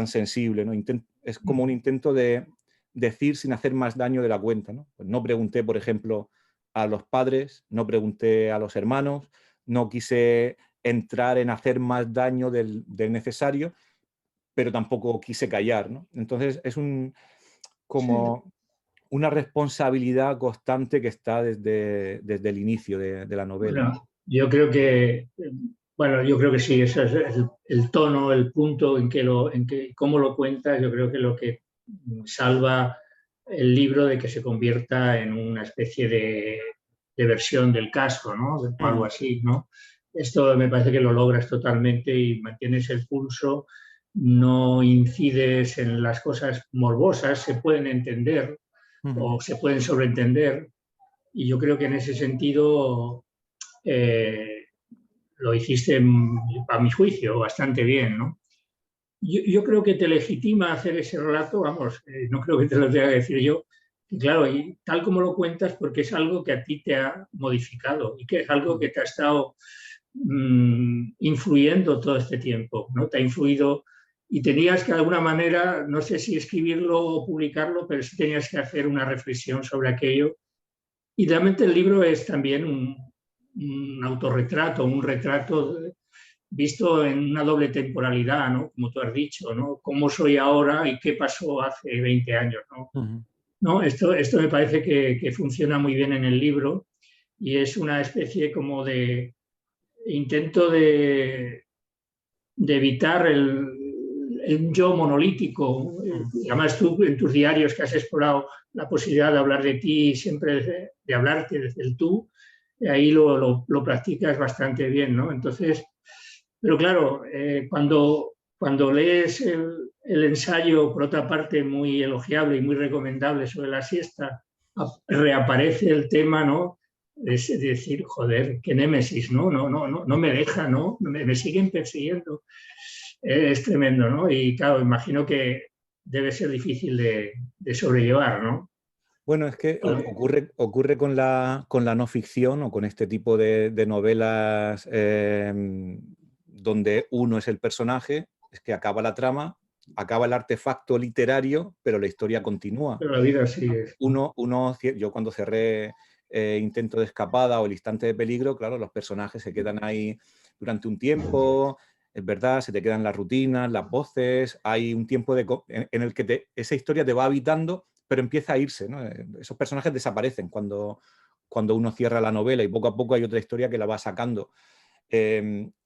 sensible, ¿no? Es como un intento de decir sin hacer más daño de la cuenta, ¿no? Pues no pregunté, por ejemplo, a los padres, no pregunté a los hermanos, no quise entrar en hacer más daño del necesario, pero tampoco quise callar, ¿no? Entonces es como una responsabilidad constante que está desde el inicio de la novela. Bueno, yo creo que, sí, ese es el tono, el punto en que cómo lo cuentas, yo creo que lo que salva el libro de que se convierta en una especie de versión del caso, ¿no? O algo así, ¿no? Esto me parece que lo logras totalmente y mantienes el pulso, no incides en las cosas morbosas, se pueden entender o se pueden sobreentender, y yo creo que en ese sentido lo hiciste, a mi juicio, bastante bien, ¿no? Yo creo que te legitima hacer ese relato, vamos, no creo que te lo tenga que decir yo, que claro, y tal como lo cuentas, porque es algo que a ti te ha modificado y que es algo que te ha estado influyendo todo este tiempo, ¿no? Te ha influido y tenías que de alguna manera, no sé si escribirlo o publicarlo, pero sí tenías que hacer una reflexión sobre aquello. Y realmente el libro es también un autorretrato, un retrato visto en una doble temporalidad, ¿no? Como tú has dicho, ¿no? ¿Cómo soy ahora y qué pasó hace 20 años, ¿no? ¿No? Esto me parece que funciona muy bien en el libro y es una especie como de intento de evitar el yo monolítico. Además, tú en tus diarios que has explorado la posibilidad de hablar de ti, siempre de hablarte desde el tú, ahí lo practicas bastante bien, ¿no? Entonces, pero claro, cuando lees el ensayo, por otra parte, muy elogiable y muy recomendable sobre la siesta, reaparece el tema, ¿no? Es decir, joder, qué némesis, ¿no? No me deja, ¿no? Me siguen persiguiendo. Es tremendo, ¿no? Y claro, imagino que debe ser difícil de sobrellevar, ¿no? Bueno, es que ocurre con la no ficción o con este tipo de novelas donde uno es el personaje, es que acaba la trama, acaba el artefacto literario, pero la historia continúa. Pero la vida sigue. Yo cuando cerré Intento de escapada o El instante de peligro, claro, los personajes se quedan ahí durante un tiempo, es verdad, se te quedan las rutinas, las voces, hay un tiempo en el que esa historia te va habitando, pero empieza a irse, ¿no? Esos personajes desaparecen cuando uno cierra la novela y poco a poco hay otra historia que la va sacando.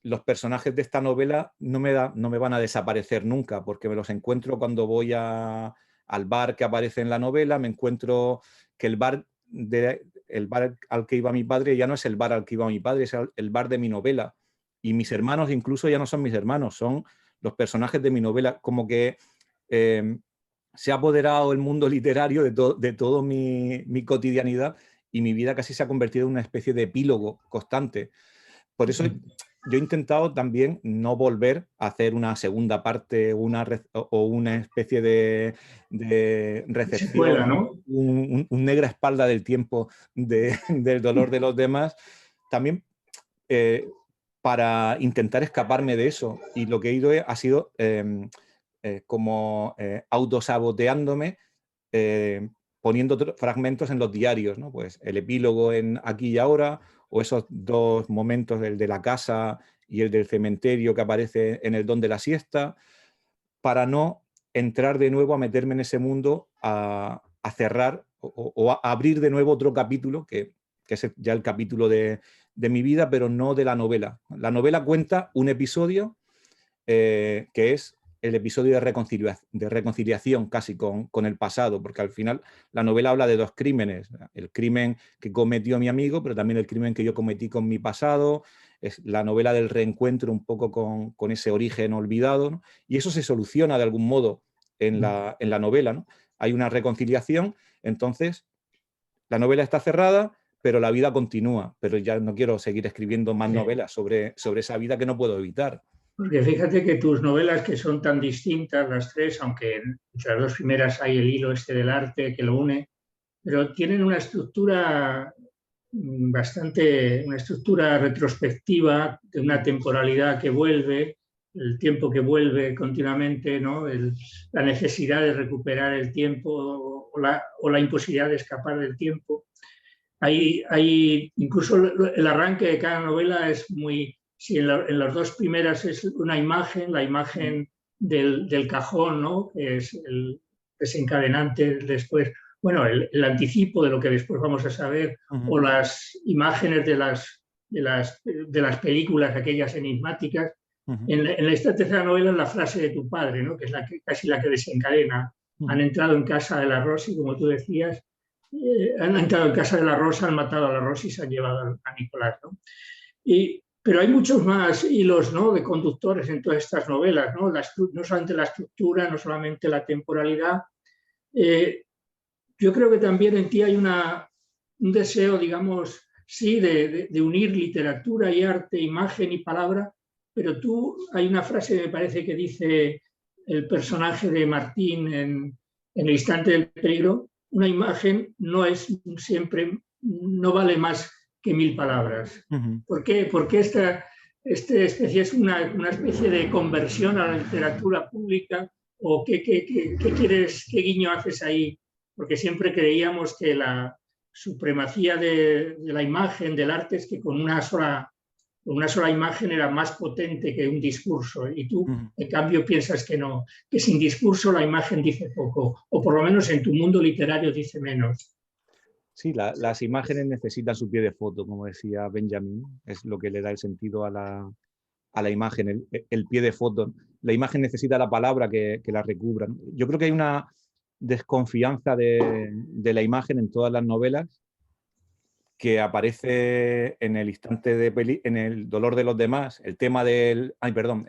Los personajes de esta novela no me van a desaparecer nunca, porque me los encuentro cuando voy al bar que aparece en la novela, me encuentro que el bar al que iba mi padre ya no es el bar al que iba mi padre, es el bar de mi novela. Y mis hermanos incluso ya no son mis hermanos, son los personajes de mi novela. Como que se ha apoderado el mundo literario de todo mi cotidianidad y mi vida casi se ha convertido en una especie de epílogo constante. Por eso yo he intentado también no volver a hacer una segunda parte o una especie de recepción, Secuela, ¿no? un negra espalda del tiempo del dolor de los demás, también para intentar escaparme de eso. Y lo que he ido ha sido como autosaboteándome, poniendo fragmentos en los diarios, ¿no? Pues el epílogo en Aquí y Ahora, o esos dos momentos, el de la casa y el del cementerio que aparece en El don de la siesta, para no entrar de nuevo a meterme en ese mundo, a cerrar o a abrir de nuevo otro capítulo, que es ya el capítulo de mi vida, pero no de la novela. La novela cuenta un episodio que es el episodio de reconciliación casi con el pasado, porque al final la novela habla de dos crímenes, el crimen que cometió mi amigo, pero también el crimen que yo cometí con mi pasado, es la novela del reencuentro un poco con ese origen olvidado, ¿no? Y eso se soluciona de algún modo en la novela, ¿no? Hay una reconciliación, entonces la novela está cerrada, pero la vida continúa, pero ya no quiero seguir escribiendo más novelas sobre esa vida que no puedo evitar. Porque fíjate que tus novelas, que son tan distintas las tres, aunque en las dos primeras hay el hilo este del arte que lo une, pero tienen una estructura una estructura retrospectiva, de una temporalidad que vuelve, el tiempo que vuelve continuamente, ¿no? La necesidad de recuperar el tiempo o la imposibilidad de escapar del tiempo. Incluso el arranque de cada novela es muy... Si en las dos primeras es una imagen, la imagen del cajón, ¿no? Que es el desencadenante después, bueno, el anticipo de lo que después vamos a saber, o las imágenes de las películas, aquellas enigmáticas. En esta tercera novela es la frase de tu padre, ¿no? Que es casi la que desencadena. Han entrado en casa de la Rosy, como tú decías, han entrado en casa de la Rosa, han matado a la Rosa y se han llevado a Nicolás, ¿no? Pero hay muchos más hilos, ¿no?, de conductores en todas estas novelas, ¿no? No solamente la estructura, no solamente la temporalidad. Yo creo que también en ti hay un deseo, digamos, sí, de unir literatura y arte, imagen y palabra, pero hay una frase, me parece, que dice el personaje de Martín en El instante del peligro: una imagen no vale más que 1000 palabras. ¿Por qué? Porque esta especie es una especie de conversión a la literatura pública, o qué guiño haces ahí, porque siempre creíamos que la supremacía de la imagen, del arte, es que con una sola imagen era más potente que un discurso, y tú, en cambio, piensas que no, que sin discurso la imagen dice poco, o por lo menos en tu mundo literario dice menos. Sí, las imágenes necesitan su pie de foto, como decía Benjamin, es lo que le da el sentido a la imagen, el pie de foto. La imagen necesita la palabra que la recubra, ¿no? Yo creo que hay una desconfianza de la imagen en todas las novelas, que aparece en El instante en El dolor de los demás, el tema del... Ay, perdón,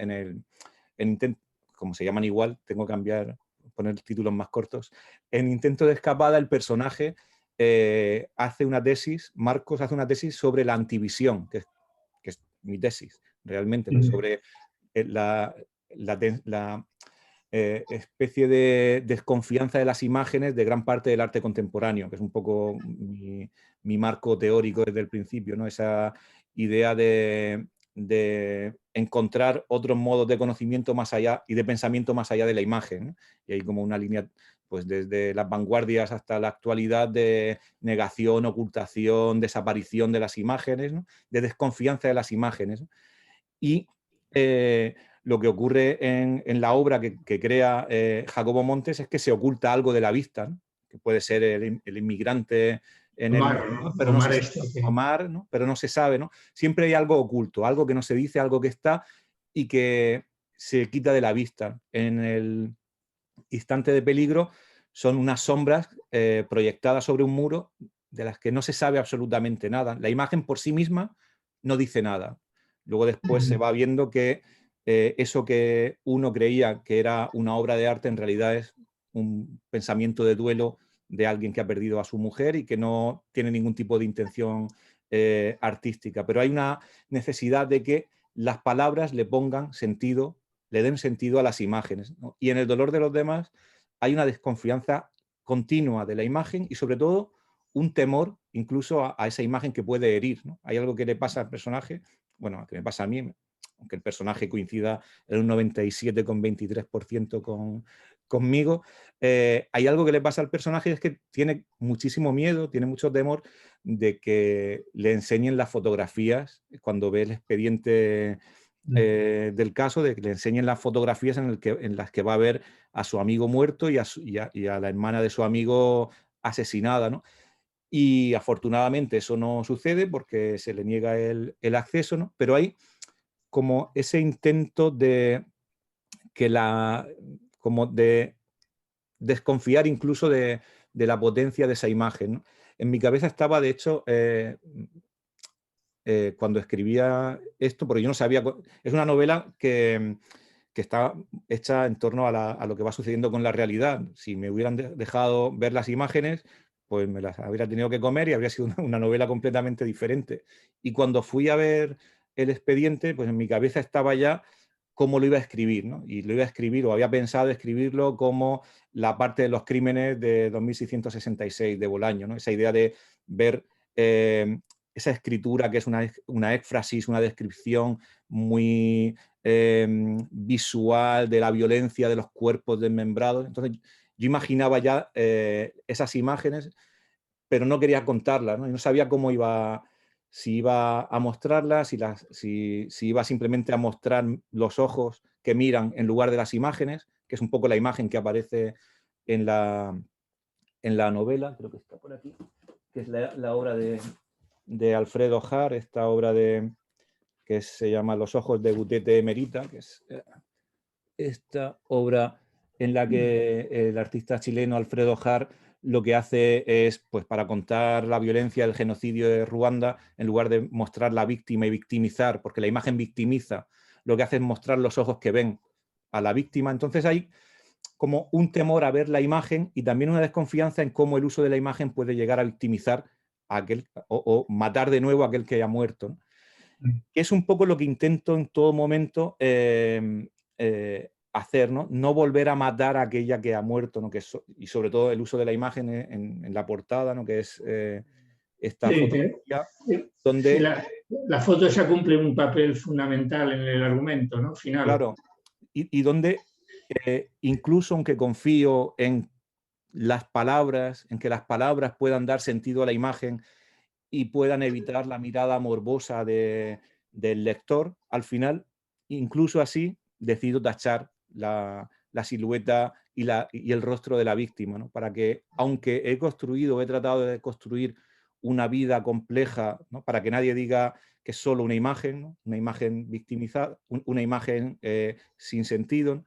como se llaman igual, tengo que poner títulos más cortos. En Intento de escapada, el personaje hace una tesis, Marcos hace una tesis sobre la antivisión, que es mi tesis, realmente, ¿no? Sobre la especie de desconfianza de las imágenes de gran parte del arte contemporáneo, que es un poco mi marco teórico desde el principio, ¿no? Esa idea de encontrar otros modos de conocimiento más allá y de pensamiento más allá de la imagen, ¿no? Y hay como una línea, pues desde las vanguardias hasta la actualidad, de negación, ocultación, desaparición de las imágenes, ¿no? De desconfianza de las imágenes, ¿no? Y lo que ocurre en la obra que crea Jacobo Montes es que se oculta algo de la vista, ¿no? Que puede ser el inmigrante en el Omar, mundo, ¿no? pero no Omar se, Omar, ¿no? Pero no se sabe, ¿no? Siempre hay algo oculto, algo que no se dice, algo que está y que se quita de la vista. En el instante de peligro son unas sombras proyectadas sobre un muro de las que no se sabe absolutamente nada. La imagen por sí misma no dice nada. Luego después se va viendo que eso que uno creía que era una obra de arte en realidad es un pensamiento de duelo de alguien que ha perdido a su mujer y que no tiene ningún tipo de intención artística. Pero hay una necesidad de que las palabras le pongan sentido, le den sentido a las imágenes, ¿no? Y en el dolor de los demás hay una desconfianza continua de la imagen y sobre todo un temor incluso a esa imagen que puede herir, ¿no? Hay algo que le pasa al personaje, bueno, que me pasa a mí, aunque el personaje coincida en un 97,23% conmigo, hay algo que le pasa al personaje, es que tiene muchísimo miedo, tiene mucho temor de que le enseñen las fotografías cuando ve el expediente del caso, de que le enseñen las fotografías en las que va a ver a su amigo muerto y a la hermana de su amigo asesinada, ¿no? Y afortunadamente eso no sucede porque se le niega el acceso, ¿no? Pero hay como ese intento de como de desconfiar incluso de la potencia de esa imagen, ¿no? En mi cabeza estaba, de hecho, cuando escribía esto, porque yo no sabía, es una novela que está hecha en torno a lo que va sucediendo con la realidad. Si me hubieran dejado ver las imágenes, pues me las habría tenido que comer y habría sido una novela completamente diferente. Y cuando fui a ver el expediente, pues en mi cabeza estaba ya cómo lo iba a escribir, ¿no? Y lo iba a escribir, o había pensado escribirlo como la parte de los crímenes de 2666 de Bolaño, ¿no? Esa idea de ver esa escritura que es una éfrasis, una descripción muy visual de la violencia de los cuerpos desmembrados. Entonces yo imaginaba ya esas imágenes, pero no quería contarlas, ¿no? Y no sabía cómo iba, si iba a mostrarlas, si iba simplemente a mostrar los ojos que miran en lugar de las imágenes, que es un poco la imagen que aparece en la novela, creo que está por aquí, que es la obra de Alfredo Har, esta obra que se llama Los ojos de Gutete Emerita, que es esta obra en la que el artista chileno Alfredo Har lo que hace es, pues para contar la violencia del genocidio de Ruanda, en lugar de mostrar la víctima y victimizar, porque la imagen victimiza, lo que hace es mostrar los ojos que ven a la víctima. Entonces hay como un temor a ver la imagen y también una desconfianza en cómo el uso de la imagen puede llegar a victimizar a aquel, o matar de nuevo a aquel que haya muerto, ¿no? Que es un poco lo que intento en todo momento hacer, ¿no? No volver a matar a aquella que ha muerto, ¿no? Y sobre todo el uso de la imagen en la portada, ¿no? Que es esta Sí, fotografía sí, donde... la foto esa cumple un papel fundamental en el argumento, ¿no? Final. Claro, y donde incluso aunque confío en las palabras, en que las palabras puedan dar sentido a la imagen y puedan evitar la mirada morbosa del lector, al final, incluso así, decido tachar la silueta y el rostro de la víctima, ¿no? Para que, aunque he tratado de construir una vida compleja, ¿no? Para que nadie diga que es solo una imagen, ¿no? Una imagen victimizada, una imagen sin sentido, ¿no?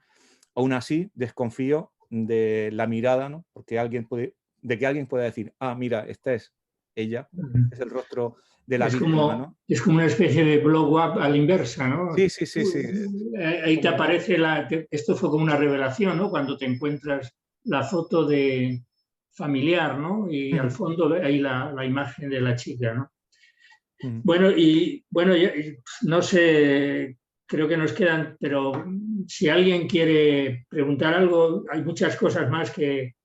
Aún así, desconfío de la mirada, ¿no? Porque de que alguien pueda decir, ah, mira, esta es ella, es el rostro de la víctima, ¿no? Es como una especie de blow-up a la inversa, ¿no? Sí, sí, sí, sí. Ahí te aparece esto fue como una revelación, ¿no? Cuando te encuentras la foto de familiar, ¿no? Y al fondo hay la imagen de la chica, ¿no? Bueno, no sé creo que nos quedan, pero si alguien quiere preguntar algo, hay muchas cosas más que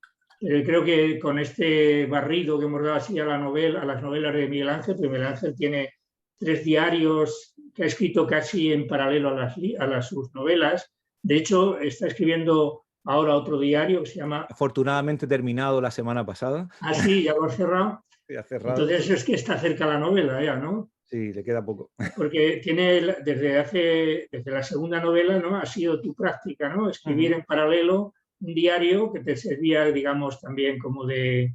creo que con este barrido que hemos dado así a la novela, a las novelas de Miguel Ángel, porque Miguel Ángel tiene 3 diarios que ha escrito casi en paralelo a sus novelas. De hecho, está escribiendo ahora otro diario que se llama... Afortunadamente terminado la semana pasada. Ah, sí, ya lo has cerrado. Ya cerrado. Entonces es que está cerca la novela ya, ¿no? Sí, le queda poco. Porque tiene desde la segunda novela, ¿no? Ha sido tu práctica, ¿no? Escribir en paralelo un diario que te servía, digamos, también como de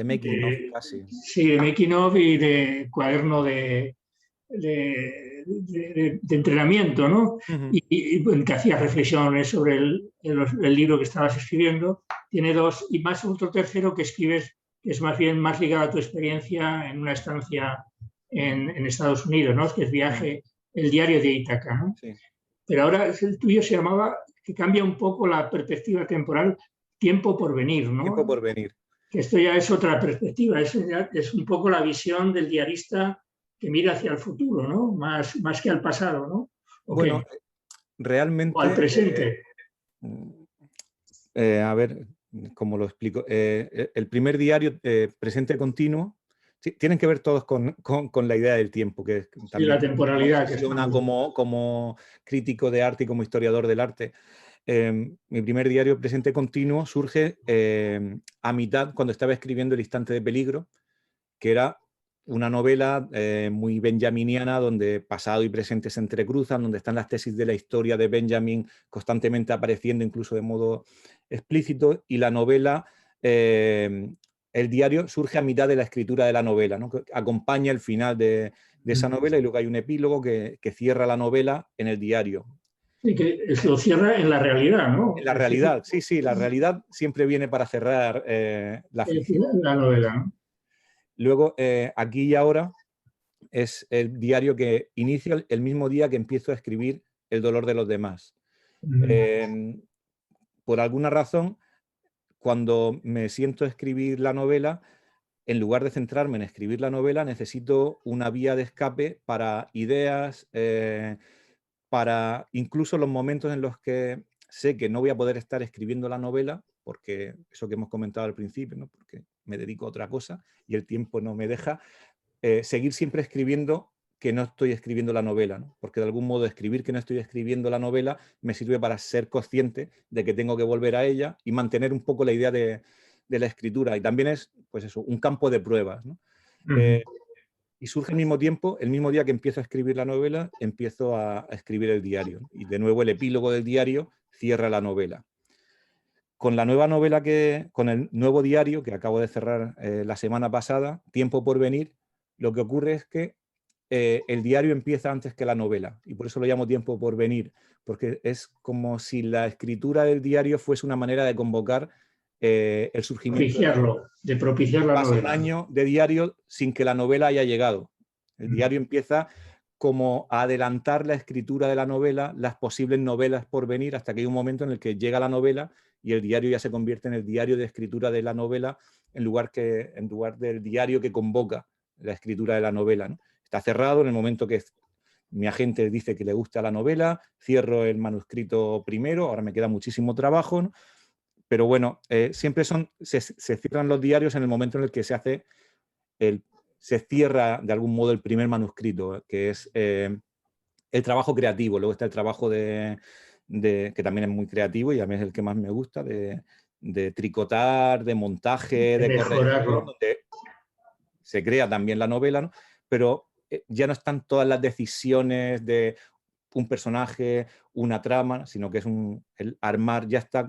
making of casi. Sí, de making of y de cuaderno de entrenamiento, ¿no? Y que hacías reflexiones sobre el libro que estabas escribiendo. Tiene 2, y más otro tercero que escribes, que es más bien más ligado a tu experiencia en una estancia en Estados Unidos, ¿no? Que es Viaje, el diario de Ítaca, ¿no? Sí. Pero ahora el tuyo se llamaba, que cambia un poco la perspectiva temporal, Tiempo por venir, ¿no? Tiempo por venir. Que esto ya es otra perspectiva, es un poco la visión del diarista que mira hacia el futuro, ¿no? Más que al pasado, ¿no? Bueno, realmente... O al presente. A ver, ¿cómo lo explico? El primer diario, presente continuo, tienen que ver todos con la idea del tiempo, que también sí, la temporalidad. Que como crítico de arte y como historiador del arte. Mi primer diario, presente continuo, surge a mitad, cuando estaba escribiendo El instante de peligro, que era una novela muy benjaminiana, donde pasado y presente se entrecruzan, donde están las tesis de la historia de Benjamin constantemente apareciendo, incluso de modo explícito, y la novela, el diario surge a mitad de la escritura de la novela, ¿no? Que acompaña el final de esa novela, y luego hay un epílogo que cierra la novela en el diario. Y que lo cierra en la realidad, ¿no? En la realidad, sí, la realidad siempre viene para cerrar la ficción. La novela, ¿no? Luego, Aquí y ahora es el diario que inicia el mismo día que empiezo a escribir El dolor de los demás. Por alguna razón, cuando me siento a escribir la novela, en lugar de centrarme en escribir la novela, necesito una vía de escape para ideas, para incluso los momentos en los que sé que no voy a poder estar escribiendo la novela, porque eso que hemos comentado al principio, ¿no? Porque me dedico a otra cosa y el tiempo no me deja, seguir siempre escribiendo que no estoy escribiendo la novela, ¿no? Porque de algún modo escribir que no estoy escribiendo la novela me sirve para ser consciente de que tengo que volver a ella y mantener un poco la idea de la escritura. Y también es, pues eso, un campo de pruebas, ¿no? Y surge al mismo tiempo, el mismo día que empiezo a escribir la novela, empiezo a escribir el diario. Y de nuevo el epílogo del diario cierra la novela. Con la nueva novela con el nuevo diario que acabo de cerrar la semana pasada, Tiempo por venir, lo que ocurre es que el diario empieza antes que la novela. Y por eso lo llamo Tiempo por venir, porque es como si la escritura del diario fuese una manera de convocar el surgimiento de propiciar la pasa novela. un año de diario sin que la novela haya llegado. El diario empieza como a adelantar la escritura de la novela, las posibles novelas por venir, hasta que hay un momento en el que llega la novela y el diario ya se convierte en el diario de escritura de la novela en lugar del diario que convoca la escritura de la novela, ¿no? Está cerrado en el momento que mi agente dice que le gusta la novela, cierro el manuscrito primero, ahora me queda muchísimo trabajo, ¿no? Pero bueno, siempre se cierran los diarios en el momento en el que se cierra de algún modo el primer manuscrito, que es el trabajo creativo. Luego está el trabajo que también es muy creativo y a mí es el que más me gusta, de tricotar, de montaje, de corrección, donde se crea también la novela, ¿no? Pero ya no están todas las decisiones de un personaje, una trama, sino que es el armar, ya está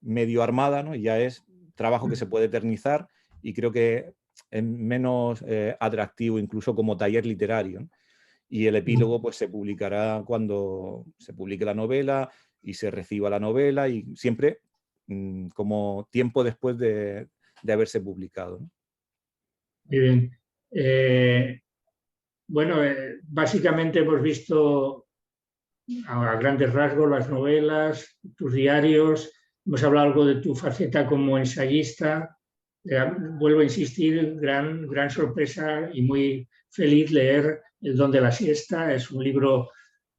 medio armada, ¿no? Y ya es trabajo que se puede eternizar y creo que es menos atractivo incluso como taller literario, ¿no? Y el epílogo pues se publicará cuando se publique la novela y se reciba la novela y siempre como tiempo después de haberse publicado, ¿no? Muy bien. Bueno, básicamente hemos visto a grandes rasgos las novelas, tus diarios, hemos hablado algo de tu faceta como ensayista. Vuelvo a insistir, gran sorpresa y muy feliz leer El don de la siesta. Es un libro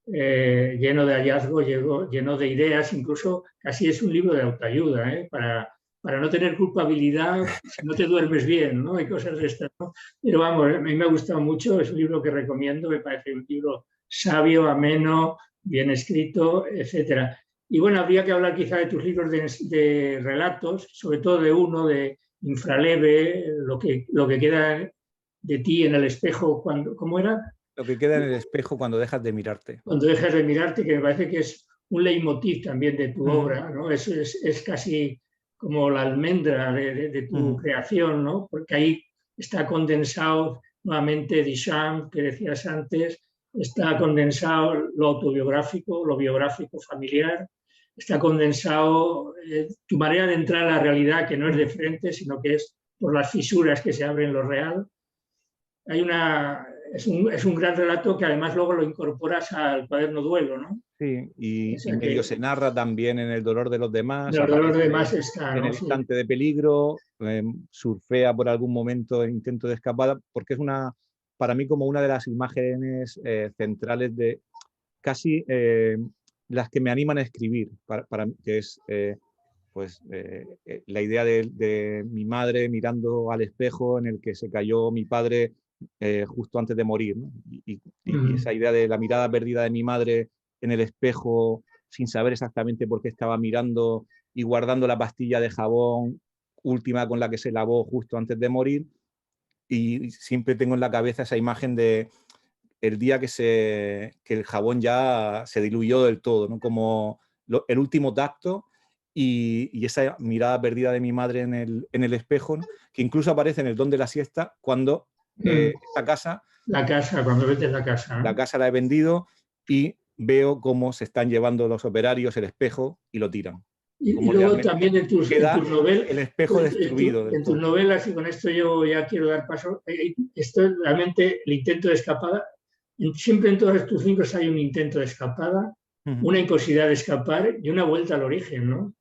lleno de hallazgos, lleno de ideas, incluso casi es un libro de autoayuda, para no tener culpabilidad si no te duermes bien, ¿no? Hay cosas de estas, ¿no? Pero vamos, a mí me ha gustado mucho, es un libro que recomiendo, me parece un libro sabio, ameno, bien escrito, etcétera. Y bueno, habría que hablar quizá de tus libros de relatos, sobre todo de uno, de Infraleve, lo que queda de ti en el espejo, cuando, ¿cómo era? Lo que queda en el espejo cuando dejas de mirarte. Cuando dejas de mirarte, que me parece que es un leitmotiv también de tu obra, ¿no? Es casi como la almendra de tu creación, ¿no? Porque ahí está condensado nuevamente Duchamp, que decías antes, está condensado lo autobiográfico, lo biográfico familiar, está condensado tu manera de entrar a la realidad, que no es de frente, sino que es por las fisuras que se abren en lo real. Es un gran relato que además luego lo incorporas al cuaderno Duelo, ¿no? Sí, O y sea medio que se narra también en El dolor de los demás, los dolores de aparece más está, en ¿no? el Sí. instante de peligro, surfea por algún momento el intento de escapada, porque es para mí como una de las imágenes centrales de casi las que me animan a escribir, que es la idea de mi madre mirando al espejo en el que se cayó mi padre justo antes de morir, ¿no? Y esa idea de la mirada perdida de mi madre en el espejo sin saber exactamente por qué estaba mirando y guardando la pastilla de jabón última con la que se lavó justo antes de morir. Y siempre tengo en la cabeza esa imagen de el día que el jabón ya se diluyó del todo, ¿no? Como el último tacto y esa mirada perdida de mi madre en el espejo, ¿no? Que incluso aparece en El don de la siesta cuando esta casa... La casa, cuando vete la casa, ¿no? La casa la he vendido y veo cómo se están llevando los operarios el espejo y lo tiran. Y Como luego realmente también en tus novelas, el espejo destruido del en tus todo. novelas, y con esto yo ya quiero dar paso, esto es realmente el intento de escapada. Siempre en todos tus libros hay un intento de escapada, una imposibilidad de escapar y una vuelta al origen, ¿no?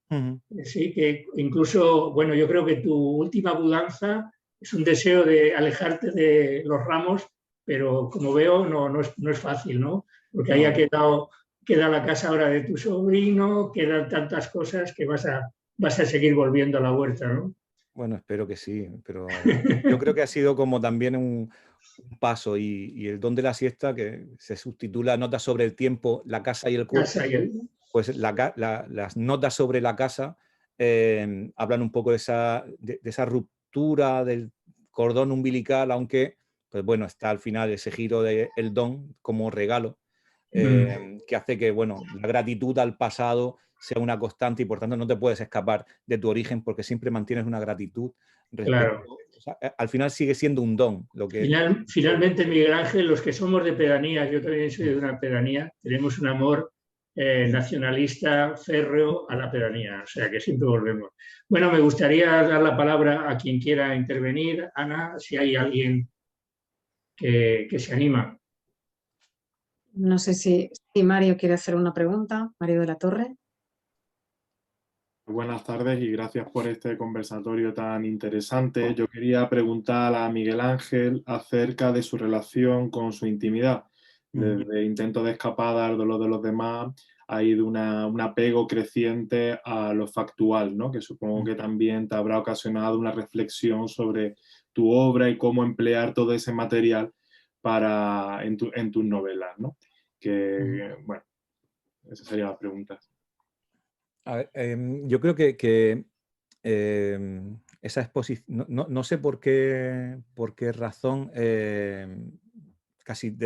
Sí, que incluso, bueno, yo creo que tu última mudanza es un deseo de alejarte de los ramos, pero como veo no es fácil, ¿no? Porque ahí queda la casa ahora de tu sobrino, quedan tantas cosas que vas a seguir volviendo a la huerta, ¿no? Bueno, espero que sí, pero yo creo que ha sido como también un paso y El don de la siesta, que se subtitula Notas sobre el tiempo, la casa y el cuerpo, Casa y pues las notas sobre la casa hablan un poco de esa ruptura del cordón umbilical, aunque, pues bueno, está al final ese giro de el don como regalo, que hace que, bueno, la gratitud al pasado sea una constante y por tanto no te puedes escapar de tu origen porque siempre mantienes una gratitud respecto, claro. o sea, al final sigue siendo un don lo que... Finalmente, Miguel Ángel, los que somos de pedanías, yo también soy de una pedanía, tenemos un amor nacionalista férreo a la pedanía, o sea que siempre volvemos. Bueno, me gustaría dar la palabra a quien quiera intervenir. Ana, si hay alguien que se anima. No sé si Mario quiere hacer una pregunta, Mario de la Torre. Buenas tardes y gracias por este conversatorio tan interesante. Yo quería preguntar a Miguel Ángel acerca de su relación con su intimidad. Desde intento de escapada al dolor de los demás ha ido un apego creciente a lo factual, ¿no? Que supongo que también te habrá ocasionado una reflexión sobre tu obra y cómo emplear todo ese material en tus novelas, ¿no? Bueno, esa sería la pregunta. A ver, yo creo que esa exposición, no sé por qué razón, casi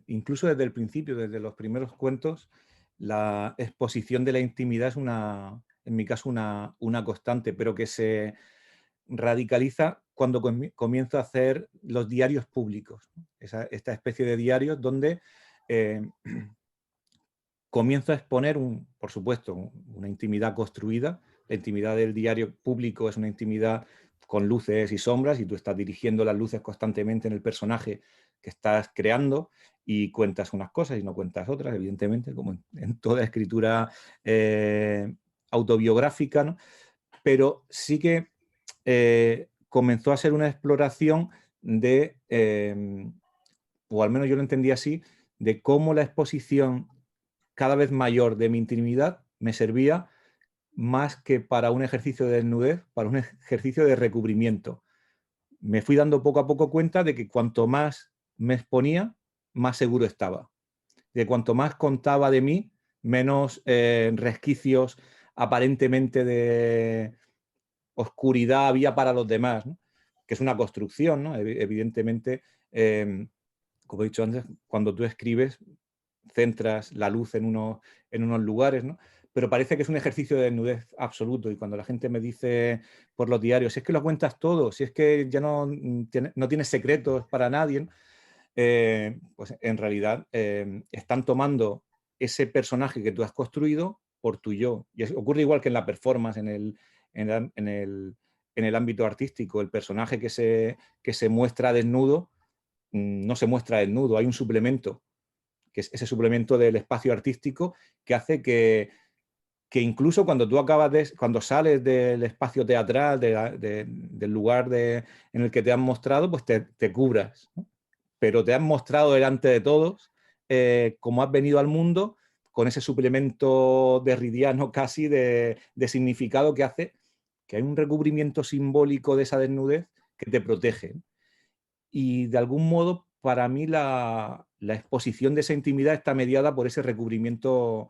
incluso desde el principio, desde los primeros cuentos, la exposición de la intimidad es en mi caso, una constante, pero que se radicaliza cuando comienzo a hacer los diarios públicos, ¿no? Esta especie de diarios donde comienzo a exponer, por supuesto, una intimidad construida. La intimidad del diario público es una intimidad con luces y sombras y tú estás dirigiendo las luces constantemente en el personaje que estás creando y cuentas unas cosas y no cuentas otras, evidentemente, como en toda escritura autobiográfica, ¿no? Pero sí que comenzó a ser una exploración o al menos yo lo entendí así, de cómo la exposición cada vez mayor de mi intimidad me servía más que para un ejercicio de desnudez, para un ejercicio de recubrimiento. Me fui dando poco a poco cuenta de que cuanto más me exponía, más seguro estaba. De cuanto más contaba de mí, menos resquicios aparentemente de oscuridad había para los demás, ¿no? Que es una construcción, ¿no? Evidentemente, como he dicho antes, cuando tú escribes, centras la luz en unos lugares, ¿no? Pero parece que es un ejercicio de desnudez absoluto, y cuando la gente me dice por los diarios, si es que lo cuentas todo, si es que ya no tienes secretos para nadie, ¿no? Pues en realidad están tomando ese personaje que tú has construido por tu yo. Y ocurre igual que en la performance, en el ámbito artístico. El personaje que se muestra desnudo no se muestra desnudo, hay un suplemento, que es ese suplemento del espacio artístico que hace que incluso cuando tú cuando sales del espacio teatral, del lugar en el que te han mostrado, pues te cubras, ¿no? Pero te has mostrado delante de todos como has venido al mundo, con ese suplemento derridiano casi de significado que hace que hay un recubrimiento simbólico de esa desnudez que te protege. Y de algún modo, para mí, la exposición de esa intimidad está mediada por ese recubrimiento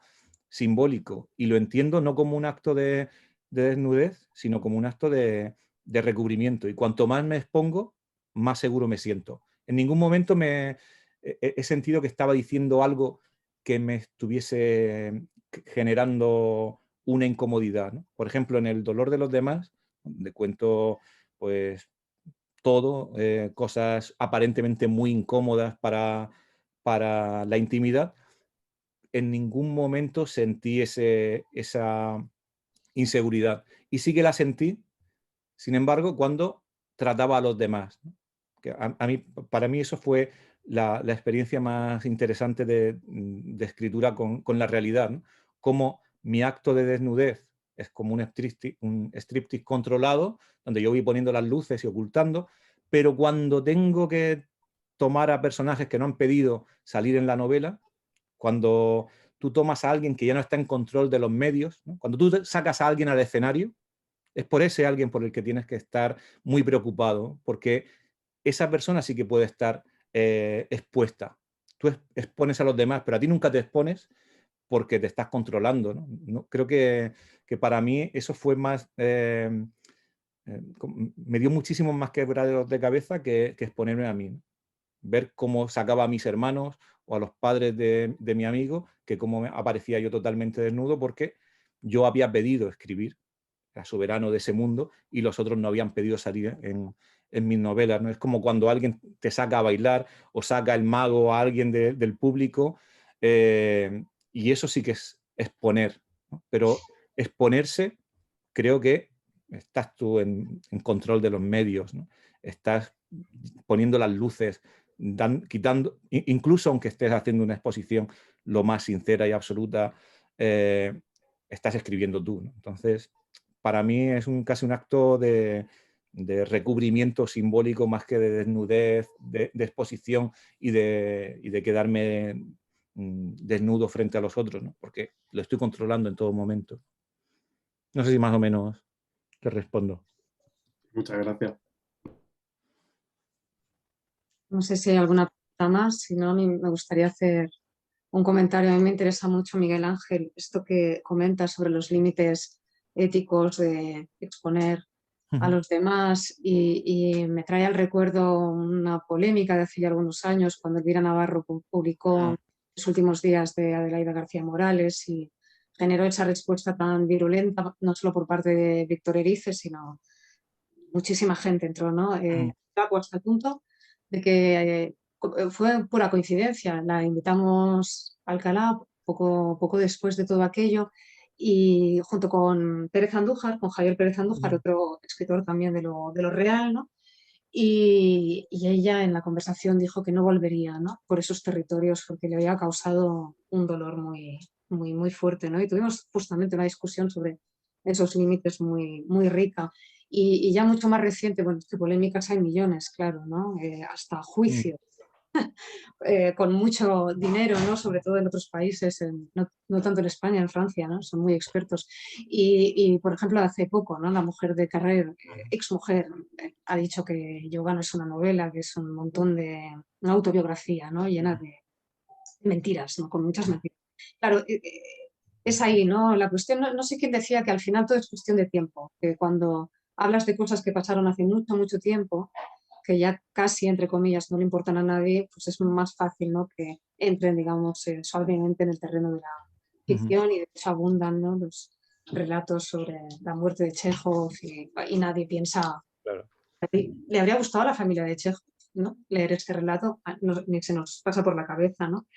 simbólico. Y lo entiendo no como un acto de desnudez, sino como un acto de recubrimiento. Y cuanto más me expongo, más seguro me siento. En ningún momento he sentido que estaba diciendo algo que me estuviese generando una incomodidad, ¿no? Por ejemplo, en El dolor de los demás, donde cuento pues todo, cosas aparentemente muy incómodas para la intimidad, en ningún momento sentí esa inseguridad. Y sí que la sentí, sin embargo, cuando trataba a los demás, ¿no? Que para mí eso fue la experiencia más interesante de escritura con la realidad, ¿no? Cómo mi acto de desnudez es como un striptease controlado, donde yo voy poniendo las luces y ocultando, pero cuando tengo que tomar a personajes que no han pedido salir en la novela, cuando tú tomas a alguien que ya no está en control de los medios, ¿no? Cuando tú sacas a alguien al escenario, es por ese alguien por el que tienes que estar muy preocupado, porque esa persona sí que puede estar expuesta. Tú expones a los demás, pero a ti nunca te expones porque te estás controlando, ¿no? Creo que para mí eso fue más... me dio muchísimo más quebraderos de cabeza que exponerme a mí, ¿no? Ver cómo sacaba a mis hermanos o a los padres de mi amigo, que cómo aparecía yo totalmente desnudo porque yo había pedido escribir, era soberano de ese mundo, y los otros no habían pedido salir en mis novelas, ¿no? Es como cuando alguien te saca a bailar o saca el mago a alguien del público, y eso sí que es exponer, ¿no? Pero exponerse, creo que estás tú en control de los medios, ¿no? Estás poniendo las luces, quitando, incluso aunque estés haciendo una exposición lo más sincera y absoluta, estás escribiendo tú, ¿no? Entonces, para mí es casi un acto de recubrimiento simbólico más que de desnudez, de exposición y de quedarme desnudo frente a los otros, ¿no? Porque lo estoy controlando en todo momento. No sé si más o menos te respondo. Muchas gracias. No sé si hay alguna pregunta más, si no, a mí me gustaría hacer un comentario. A mí me interesa mucho, Miguel Ángel, esto que comentas sobre los límites éticos de exponer a los demás, y me trae al recuerdo una polémica de hace ya algunos años cuando Elvira Navarro publicó Los últimos días de Adelaida García Morales, y generó esa respuesta tan virulenta, no solo por parte de Víctor Erice, sino muchísima gente entró, ¿no? Hasta el punto de que fue pura coincidencia. La invitamos a Alcalá poco después de todo aquello, y junto con Pérez Andújar, con Javier Pérez Andújar, otro escritor también de lo real, ¿no? Y ella en la conversación dijo que no volvería, ¿no? Por esos territorios, porque le había causado un dolor muy fuerte, ¿no? Y tuvimos justamente una discusión sobre esos límites muy rica. Y ya mucho más reciente, bueno, es que polémicas hay millones, claro, ¿no? Hasta juicios con mucho dinero, ¿no? Sobre todo en otros países, no tanto en España, en Francia, ¿no? Son muy expertos. Por ejemplo, hace poco, ¿no? La mujer de Carrer, exmujer, ha dicho que Yoga no es una novela, que es un montón de una autobiografía, ¿no? Llena de mentiras, ¿no? Con muchas mentiras. Claro, es ahí, ¿no? La cuestión, no sé quién decía que al final todo es cuestión de tiempo, que cuando hablas de cosas que pasaron hace mucho, mucho tiempo, que ya casi, entre comillas, no le importan a nadie, pues es más fácil, ¿no? Que entren, digamos, suavemente en el terreno de la ficción y de hecho abundan, ¿no? Los relatos sobre la muerte de Chekhov y nadie piensa... Claro. Le habría gustado a la familia de Chekhov, ¿no? Leer este relato, ni se nos pasa por la cabeza, ¿no?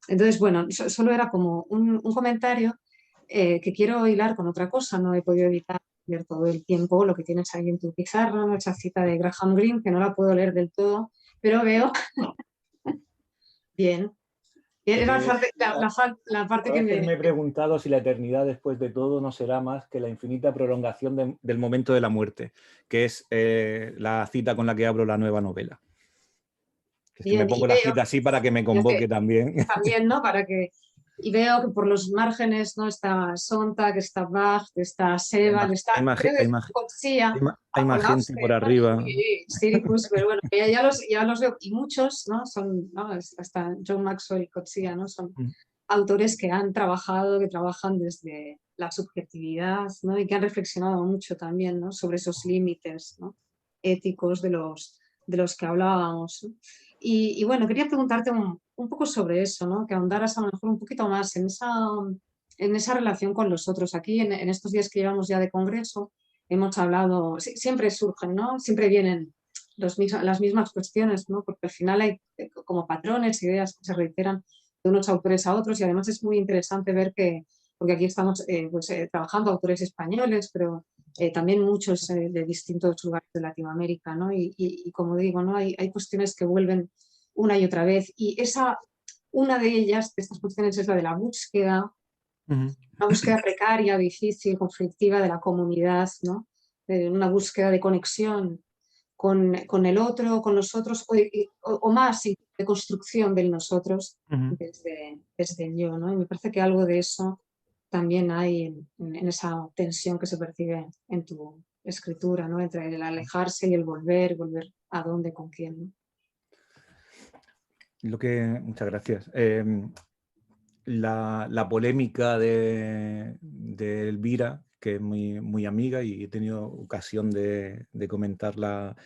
Entonces, bueno, solo era como un comentario que quiero hilar con otra cosa, no he podido evitar leer todo el tiempo lo que tienes ahí en tu pizarra, ¿no? Esa cita de Graham Greene, que no la puedo leer del todo, pero veo bien. Era la parte A que veces me... me he preguntado si la eternidad después de todo no será más que la infinita prolongación del momento de la muerte, que es la cita con la que abro la nueva novela. Es que me Bien, y pongo la veo cita así para que me es convoque que también. también, ¿no? Y veo que por los márgenes, ¿no? Está Sontag, está Bach, está Sebald, está, creo que Coetzee, Hay más gente por arriba. y Siricus, pero bueno, ya los veo, y muchos, ¿no? Son, ¿no? Hasta John Maxwell y Coetzee, ¿no? Son autores que han trabajado, que trabajan desde la subjetividad, ¿no? Y que han reflexionado mucho también, ¿no? Sobre esos límites, ¿no? Éticos de los que hablábamos, ¿no? Y bueno, quería preguntarte un poco sobre eso, ¿no? Que ahondaras a lo mejor un poquito más en esa relación con los otros. Aquí, en estos días que llevamos ya de congreso, hemos hablado, siempre surgen, ¿no? Siempre vienen las mismas cuestiones, ¿no? Porque al final hay como patrones, ideas que se reiteran de unos autores a otros y además es muy interesante ver que, porque aquí estamos trabajando autores españoles, pero también muchos de distintos lugares de Latinoamérica, ¿no? Y como digo, ¿no? Hay cuestiones que vuelven una y otra vez. Una de ellas, de estas cuestiones, es la de la búsqueda, una búsqueda precaria, difícil, conflictiva de la comunidad, ¿no? Una búsqueda de conexión con el otro, con nosotros, o más de construcción del nosotros desde el yo, ¿no? Y me parece que algo de eso también hay en esa tensión que se percibe en tu escritura, ¿no? Entre el alejarse y el volver a dónde, con quién, ¿no? Muchas gracias. La polémica de Elvira, que es muy amiga y he tenido ocasión de comentarla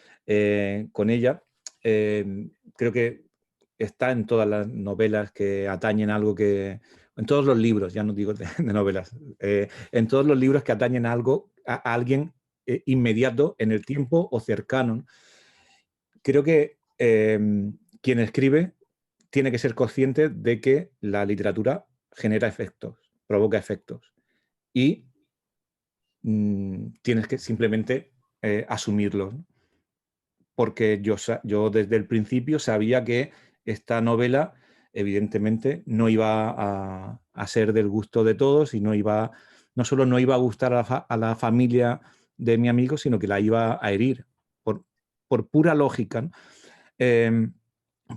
con ella, creo que está en todas las novelas que atañen algo que... En todos los libros, ya no digo de novelas, en todos los libros que atañen algo a alguien inmediato en el tiempo o cercano. Creo que quien escribe tiene que ser consciente de que la literatura genera efectos, provoca efectos. Y tienes que simplemente asumirlos, ¿no? Porque yo desde el principio sabía que esta novela evidentemente no iba a ser del gusto de todos y no solo no iba a gustar a la familia de mi amigo, sino que la iba a herir por pura lógica, ¿no?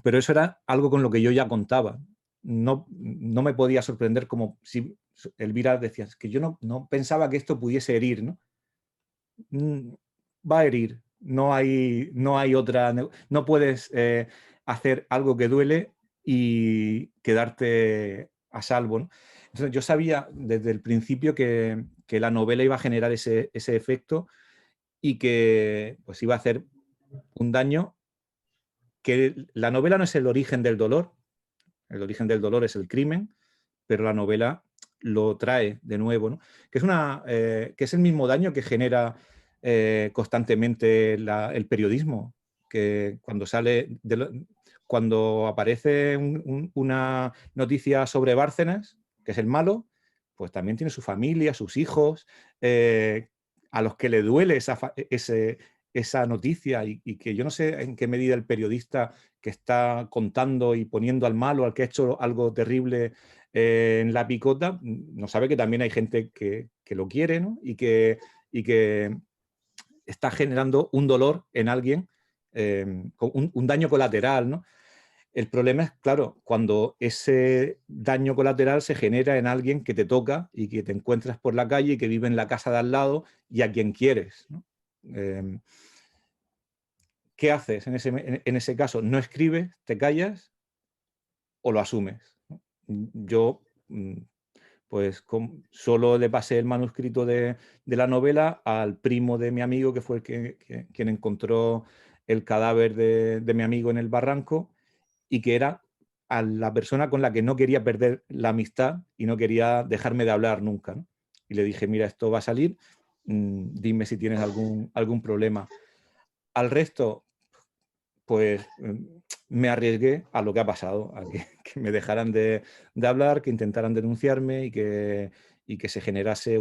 Pero eso era algo con lo que yo ya contaba. No me podía sorprender, como si Elvira decía, que yo no pensaba que esto pudiese herir, ¿no? Va a herir, no hay otra, no puedes hacer algo que duele y quedarte a salvo, ¿no? Entonces yo sabía desde el principio que la novela iba a generar ese efecto y que pues iba a hacer un daño, que la novela no es el origen del dolor, el origen del dolor es el crimen, pero la novela lo trae de nuevo, ¿no? Que es el mismo daño que genera constantemente el periodismo, que cuando aparece una noticia sobre Bárcenas, que es el malo, pues también tiene su familia, sus hijos, a los que le duele esa noticia y que yo no sé en qué medida el periodista que está contando y poniendo al malo, al que ha hecho algo terrible en la picota, no sabe que también hay gente que lo quiere, ¿no? y que está generando un dolor en alguien, un daño colateral, ¿no? El problema es, claro, cuando ese daño colateral se genera en alguien que te toca y que te encuentras por la calle y que vive en la casa de al lado y a quien quieres, ¿no? ¿Qué haces en ese caso? ¿No escribes, te callas o lo asumes, ¿no? Yo, pues solo le pasé el manuscrito de la novela al primo de mi amigo, que fue quien encontró el cadáver de mi amigo en el barranco, y que era a la persona con la que no quería perder la amistad y no quería dejarme de hablar nunca, ¿no? Y le dije, mira, esto va a salir, dime si tienes algún problema. Al resto, pues me arriesgué a lo que ha pasado, a que me dejaran de hablar, que intentaran denunciarme y que se generase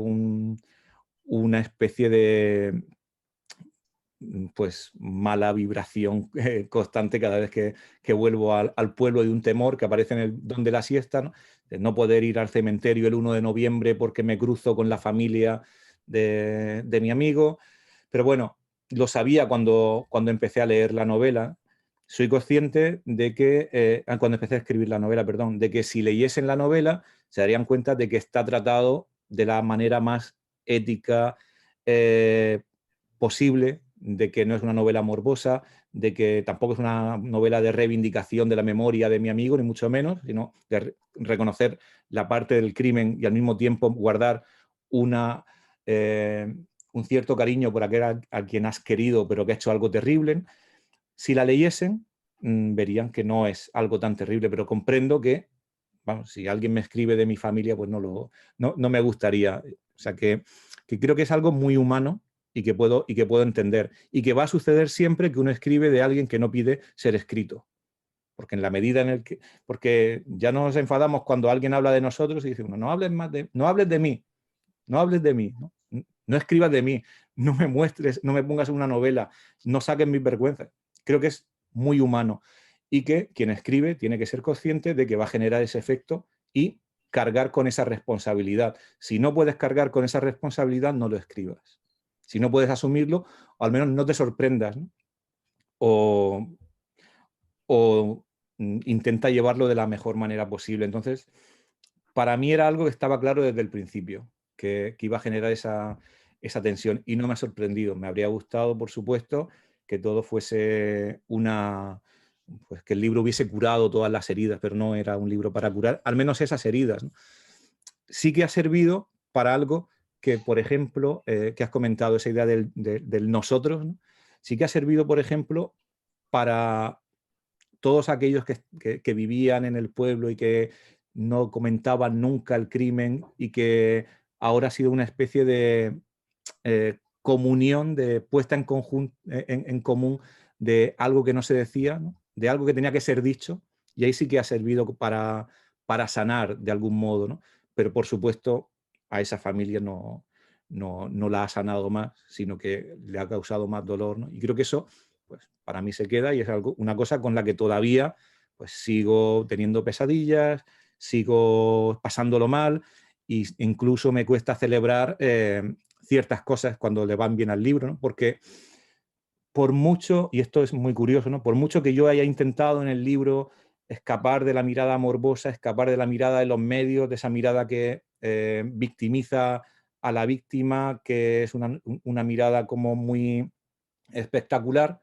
una especie de, pues, mala vibración constante cada vez que vuelvo al pueblo, de un temor que aparece en el don de la siesta, ¿no? De no poder ir al cementerio el 1 de noviembre porque me cruzo con la familia de mi amigo. Pero bueno, lo sabía cuando empecé a leer la novela. Soy consciente de que, cuando empecé a escribir la novela, perdón, de que si leyesen la novela se darían cuenta de que está tratado de la manera más ética posible, de que no es una novela morbosa, de que tampoco es una novela de reivindicación de la memoria de mi amigo, ni mucho menos, sino de reconocer la parte del crimen y al mismo tiempo guardar un cierto cariño por aquel a quien has querido pero que ha hecho algo terrible. Si la leyesen, verían que no es algo tan terrible, pero comprendo que, vamos, si alguien me escribe de mi familia, pues no me gustaría. O sea que creo que es algo muy humano y que puedo entender. Y que va a suceder siempre que uno escribe de alguien que no pide ser escrito. Porque en la medida en el que... Porque ya nos enfadamos cuando alguien habla de nosotros y dice, no hables de mí, no hables de mí, no escribas de mí, no me muestres, no me pongas en una novela, no saques mis vergüenzas. Creo que es muy humano y que quien escribe tiene que ser consciente de que va a generar ese efecto y cargar con esa responsabilidad. Si no puedes cargar con esa responsabilidad, no lo escribas. Si no puedes asumirlo, o al menos no te sorprendas, ¿no? O intenta llevarlo de la mejor manera posible. Entonces, para mí era algo que estaba claro desde el principio, que iba a generar esa tensión, y no me ha sorprendido. Me habría gustado, por supuesto, que todo fuese pues que el libro hubiese curado todas las heridas, pero no era un libro para curar, al menos esas heridas, ¿no? Sí que ha servido para algo que, por ejemplo, que has comentado, esa idea del nosotros, ¿no? Sí que ha servido, por ejemplo, para todos aquellos que vivían en el pueblo y que no comentaban nunca el crimen y que ahora ha sido una especie de comunión, de puesta en común de algo que no se decía, ¿no? De algo que tenía que ser dicho, y ahí sí que ha servido para sanar de algún modo, ¿no? Pero por supuesto a esa familia no la ha sanado más, sino que le ha causado más dolor, ¿no? Y creo que eso, pues, para mí se queda y es una cosa con la que todavía, pues, sigo teniendo pesadillas, sigo pasándolo mal, e incluso me cuesta celebrar ciertas cosas cuando le van bien al libro, ¿no? Porque por mucho, y esto es muy curioso, ¿no? Por mucho que yo haya intentado en el libro escapar de la mirada morbosa, escapar de la mirada de los medios, de esa mirada que victimiza a la víctima, que es una mirada como muy espectacular,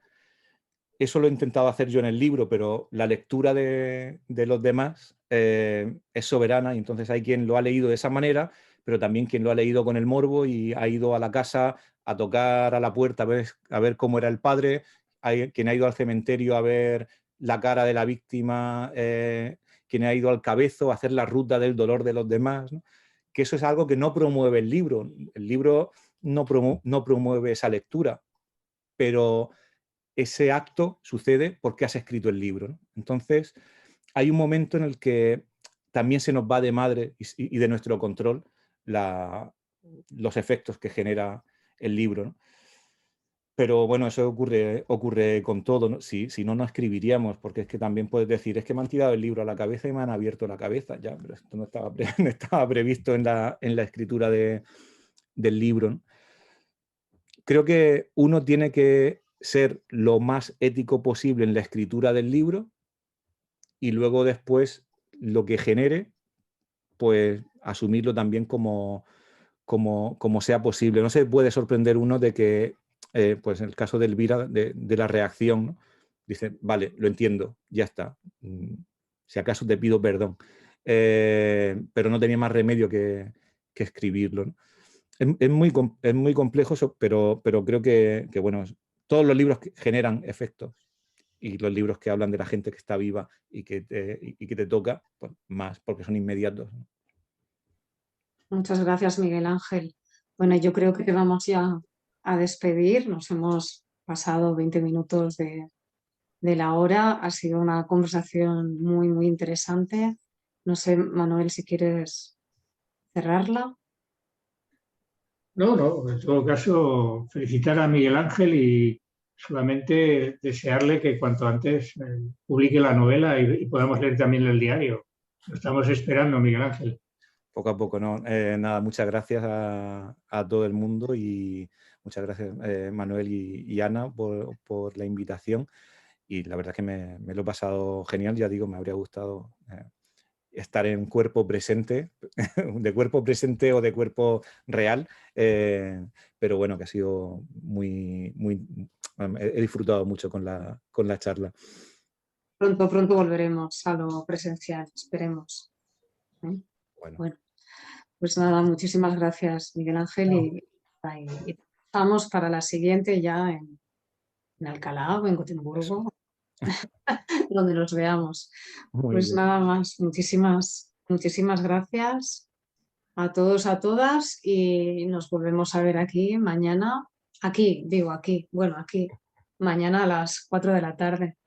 eso lo he intentado hacer yo en el libro, pero la lectura de los demás es soberana, y entonces hay quien lo ha leído de esa manera, pero también quien lo ha leído con el morbo y ha ido a la casa a tocar a la puerta a ver cómo era el padre, hay quien ha ido al cementerio a ver la cara de la víctima, quien ha ido al cabezo a hacer la ruta del dolor de los demás, ¿no? Que eso es algo que no promueve el libro. El libro no promueve esa lectura, pero ese acto sucede porque has escrito el libro, ¿no? Entonces, hay un momento en el que también se nos va de madre y de nuestro control los efectos que genera el libro, ¿no? Pero bueno, eso ocurre con todo, ¿no? Si no, no escribiríamos, porque es que también puedes decir, es que me han tirado el libro a la cabeza y me han abierto la cabeza, ya, pero esto no estaba previsto en la escritura del libro, ¿no? Creo que uno tiene que ser lo más ético posible en la escritura del libro, y luego después lo que genere, pues asumirlo también como sea posible. No se puede sorprender uno de que, pues en el caso de Elvira, de la reacción, ¿no? Dice, vale, lo entiendo, ya está. Si acaso te pido perdón. Pero no tenía más remedio que escribirlo, ¿no? Es muy complejo eso, pero creo que, bueno, todos los libros que generan efectos y los libros que hablan de la gente que está viva y que te toca, pues más, porque son inmediatos, ¿no? Muchas gracias, Miguel Ángel. Bueno, yo creo que vamos ya a despedir. Nos hemos pasado 20 minutos de la hora. Ha sido una conversación muy, muy interesante. No sé, Manuel, si quieres cerrarla. No, en todo caso, felicitar a Miguel Ángel y solamente desearle que cuanto antes publique la novela y podamos leer también el diario. Lo estamos esperando, Miguel Ángel. Poco a poco, ¿no? Nada, muchas gracias a todo el mundo y muchas gracias Manuel y Ana por la invitación, y la verdad es que me lo he pasado genial. Ya digo, me habría gustado estar en cuerpo presente, de cuerpo presente o de cuerpo real, pero bueno, que ha sido he disfrutado mucho con la charla. Pronto volveremos a lo presencial, esperemos. Bueno, pues nada, muchísimas gracias, Miguel Ángel, y estamos para la siguiente ya en Alcalá o en Gotemburgo, donde nos veamos. Pues nada más, muchísimas gracias a todos, a todas, y nos volvemos a ver aquí mañana, aquí, mañana a las 4 de la tarde.